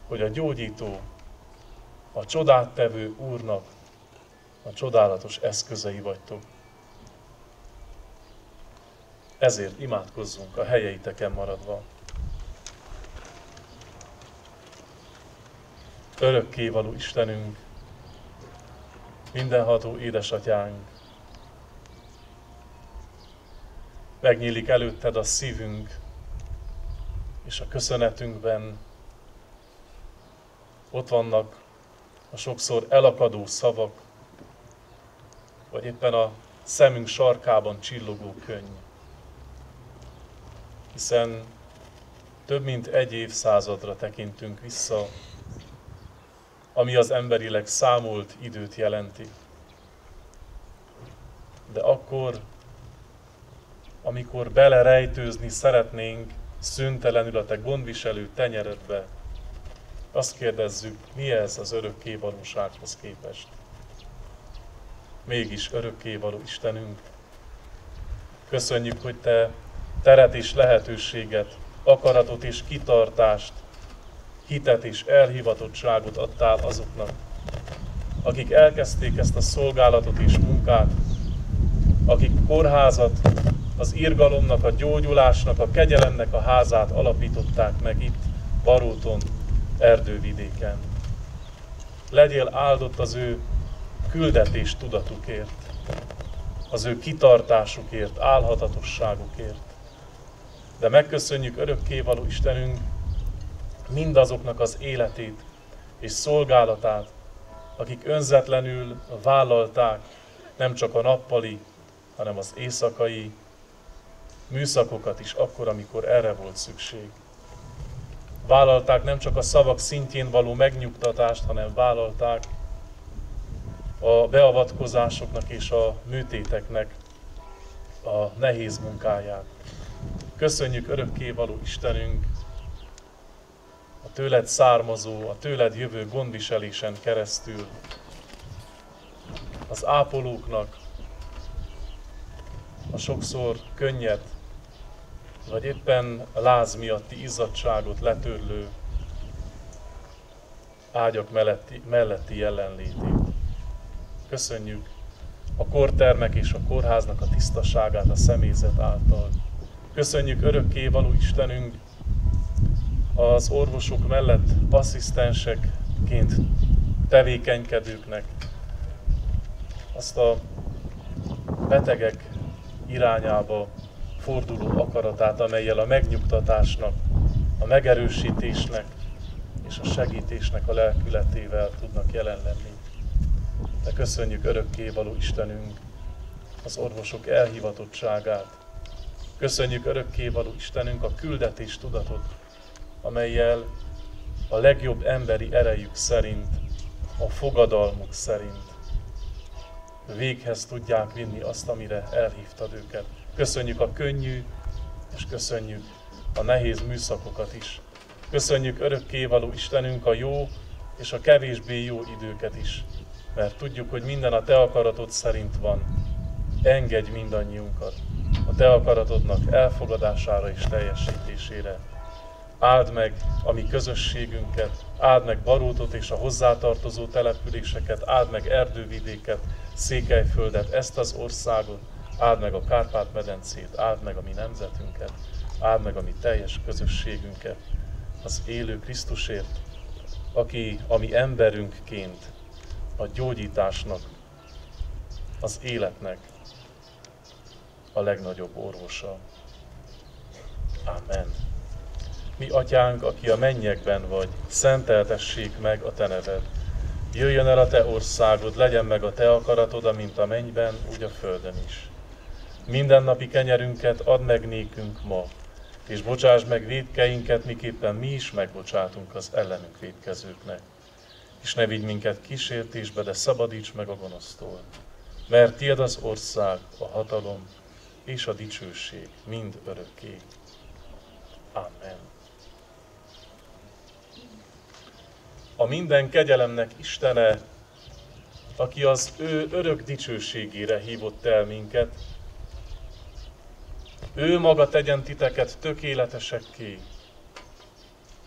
hogy a gyógyító, a csodát tevő Úrnak a csodálatos eszközei vagytok. Ezért imádkozzunk a helyeiteken maradva. Örökkévaló Istenünk, mindenható édesatyánk, megnyílik előtted a szívünk, és a köszönetünkben ott vannak a sokszor elakadó szavak, vagy éppen a szemünk sarkában csillogó könny. Hiszen több mint 1 évszázadra tekintünk vissza, ami az emberileg számolt időt jelenti. De akkor, amikor belerejtőzni szeretnénk szüntelenül a te gondviselő tenyeredbe, azt kérdezzük, mi ez az örökkévalósághoz képest. Mégis örökkévaló Istenünk, köszönjük, hogy te teret és lehetőséget, akaratot és kitartást, hitet és elhivatottságot adtál azoknak, akik elkezdték ezt a szolgálatot és munkát, akik kórházat, az irgalomnak, a gyógyulásnak, a kegyelemnek a házát alapították meg itt, Baróton, Erdővidéken. Legyél áldott az ő küldetés tudatukért, az ő kitartásukért, álhatatosságukért. De megköszönjük örökkévaló Istenünk mindazoknak az életét, és szolgálatát, akik önzetlenül vállalták nem csak a nappali, hanem az éjszakai műszakokat is akkor, amikor erre volt szükség. Vállalták nem csak a szavak szintjén való megnyugtatást, hanem vállalták a beavatkozásoknak és a műtéteknek a nehéz munkáját. Köszönjük örökkévaló Istenünk a tőled származó, a tőled jövő gondviselésen keresztül az ápolóknak a sokszor könnyed, vagy éppen láz miatti izzadtságot letörlő ágyak melletti jelenlétét. Köszönjük a kórtermek és a kórháznak a tisztaságát a személyzet által. Köszönjük örökkévaló Istenünk az orvosok mellett asszisztensekként tevékenykedőknek azt a betegek irányába forduló akaratát, amellyel a megnyugtatásnak, a megerősítésnek és a segítésnek a lelkületével tudnak jelen lenni. De köszönjük örökkévaló Istenünk az orvosok elhivatottságát. Köszönjük örökkévaló Istenünk a küldetés tudatot, amellyel a legjobb emberi erejük szerint, a fogadalmuk szerint véghez tudják vinni azt, amire elhívtad őket. Köszönjük a könnyű, és köszönjük a nehéz műszakokat is. Köszönjük örökkévaló Istenünk a jó és a kevésbé jó időket is, mert tudjuk, hogy minden a Te akaratod szerint van. Engedj mindannyiunkat a Te akaratodnak elfogadására és teljesítésére. Áld meg a mi közösségünket, áld meg Barótot és a hozzátartozó településeket, áld meg Erdővidéket, Székelyföldet, ezt az országot, áld meg a Kárpát-medencét, áld meg a mi nemzetünket, áld meg a mi teljes közösségünket, az élő Krisztusért, aki a mi emberünkként a gyógyításnak, az életnek a legnagyobb orvosa. Amen. Mi Atyánk, aki a mennyekben vagy, szenteltessék meg a Te neved. Jöjjön el a Te országod, legyen meg a Te akaratod, amint a mennyben, úgy a földön is. Mindennapi kenyerünket add meg nékünk ma, és bocsásd meg vétkeinket, miképpen mi is megbocsátunk az ellenünk vétkezőknek. És ne vigy minket kísértésbe, de szabadíts meg a gonosztól. Mert tied az ország, a hatalom és a dicsőség mind örökké. Amen. A minden kegyelemnek Istene, aki az ő örök dicsőségére hívott el minket, ő maga tegyen titeket tökéletesekké,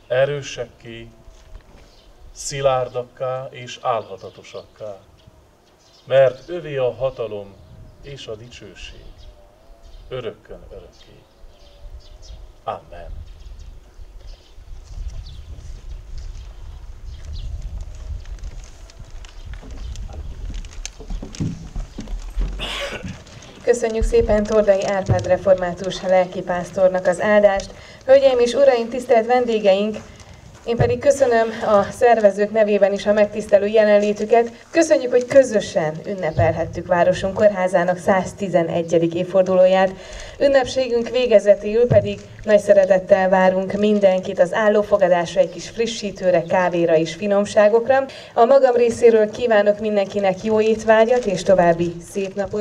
erősekké, szilárdakká és állhatatosakká, mert övé a hatalom és a dicsőség, örökkön örökké. Amen. Köszönjük szépen Tordai Árpád református lelkipásztornak az áldást. Hölgyeim és uraim, tisztelt vendégeink! Én pedig köszönöm a szervezők nevében is a megtisztelő jelenlétüket. Köszönjük, hogy közösen ünnepelhettük városunk kórházának 111. évfordulóját. Ünnepségünk végezetéül pedig nagy szeretettel várunk mindenkit az állófogadásra, egy kis frissítőre, kávéra és finomságokra. A magam részéről kívánok mindenkinek jó étvágyat és további szép napot.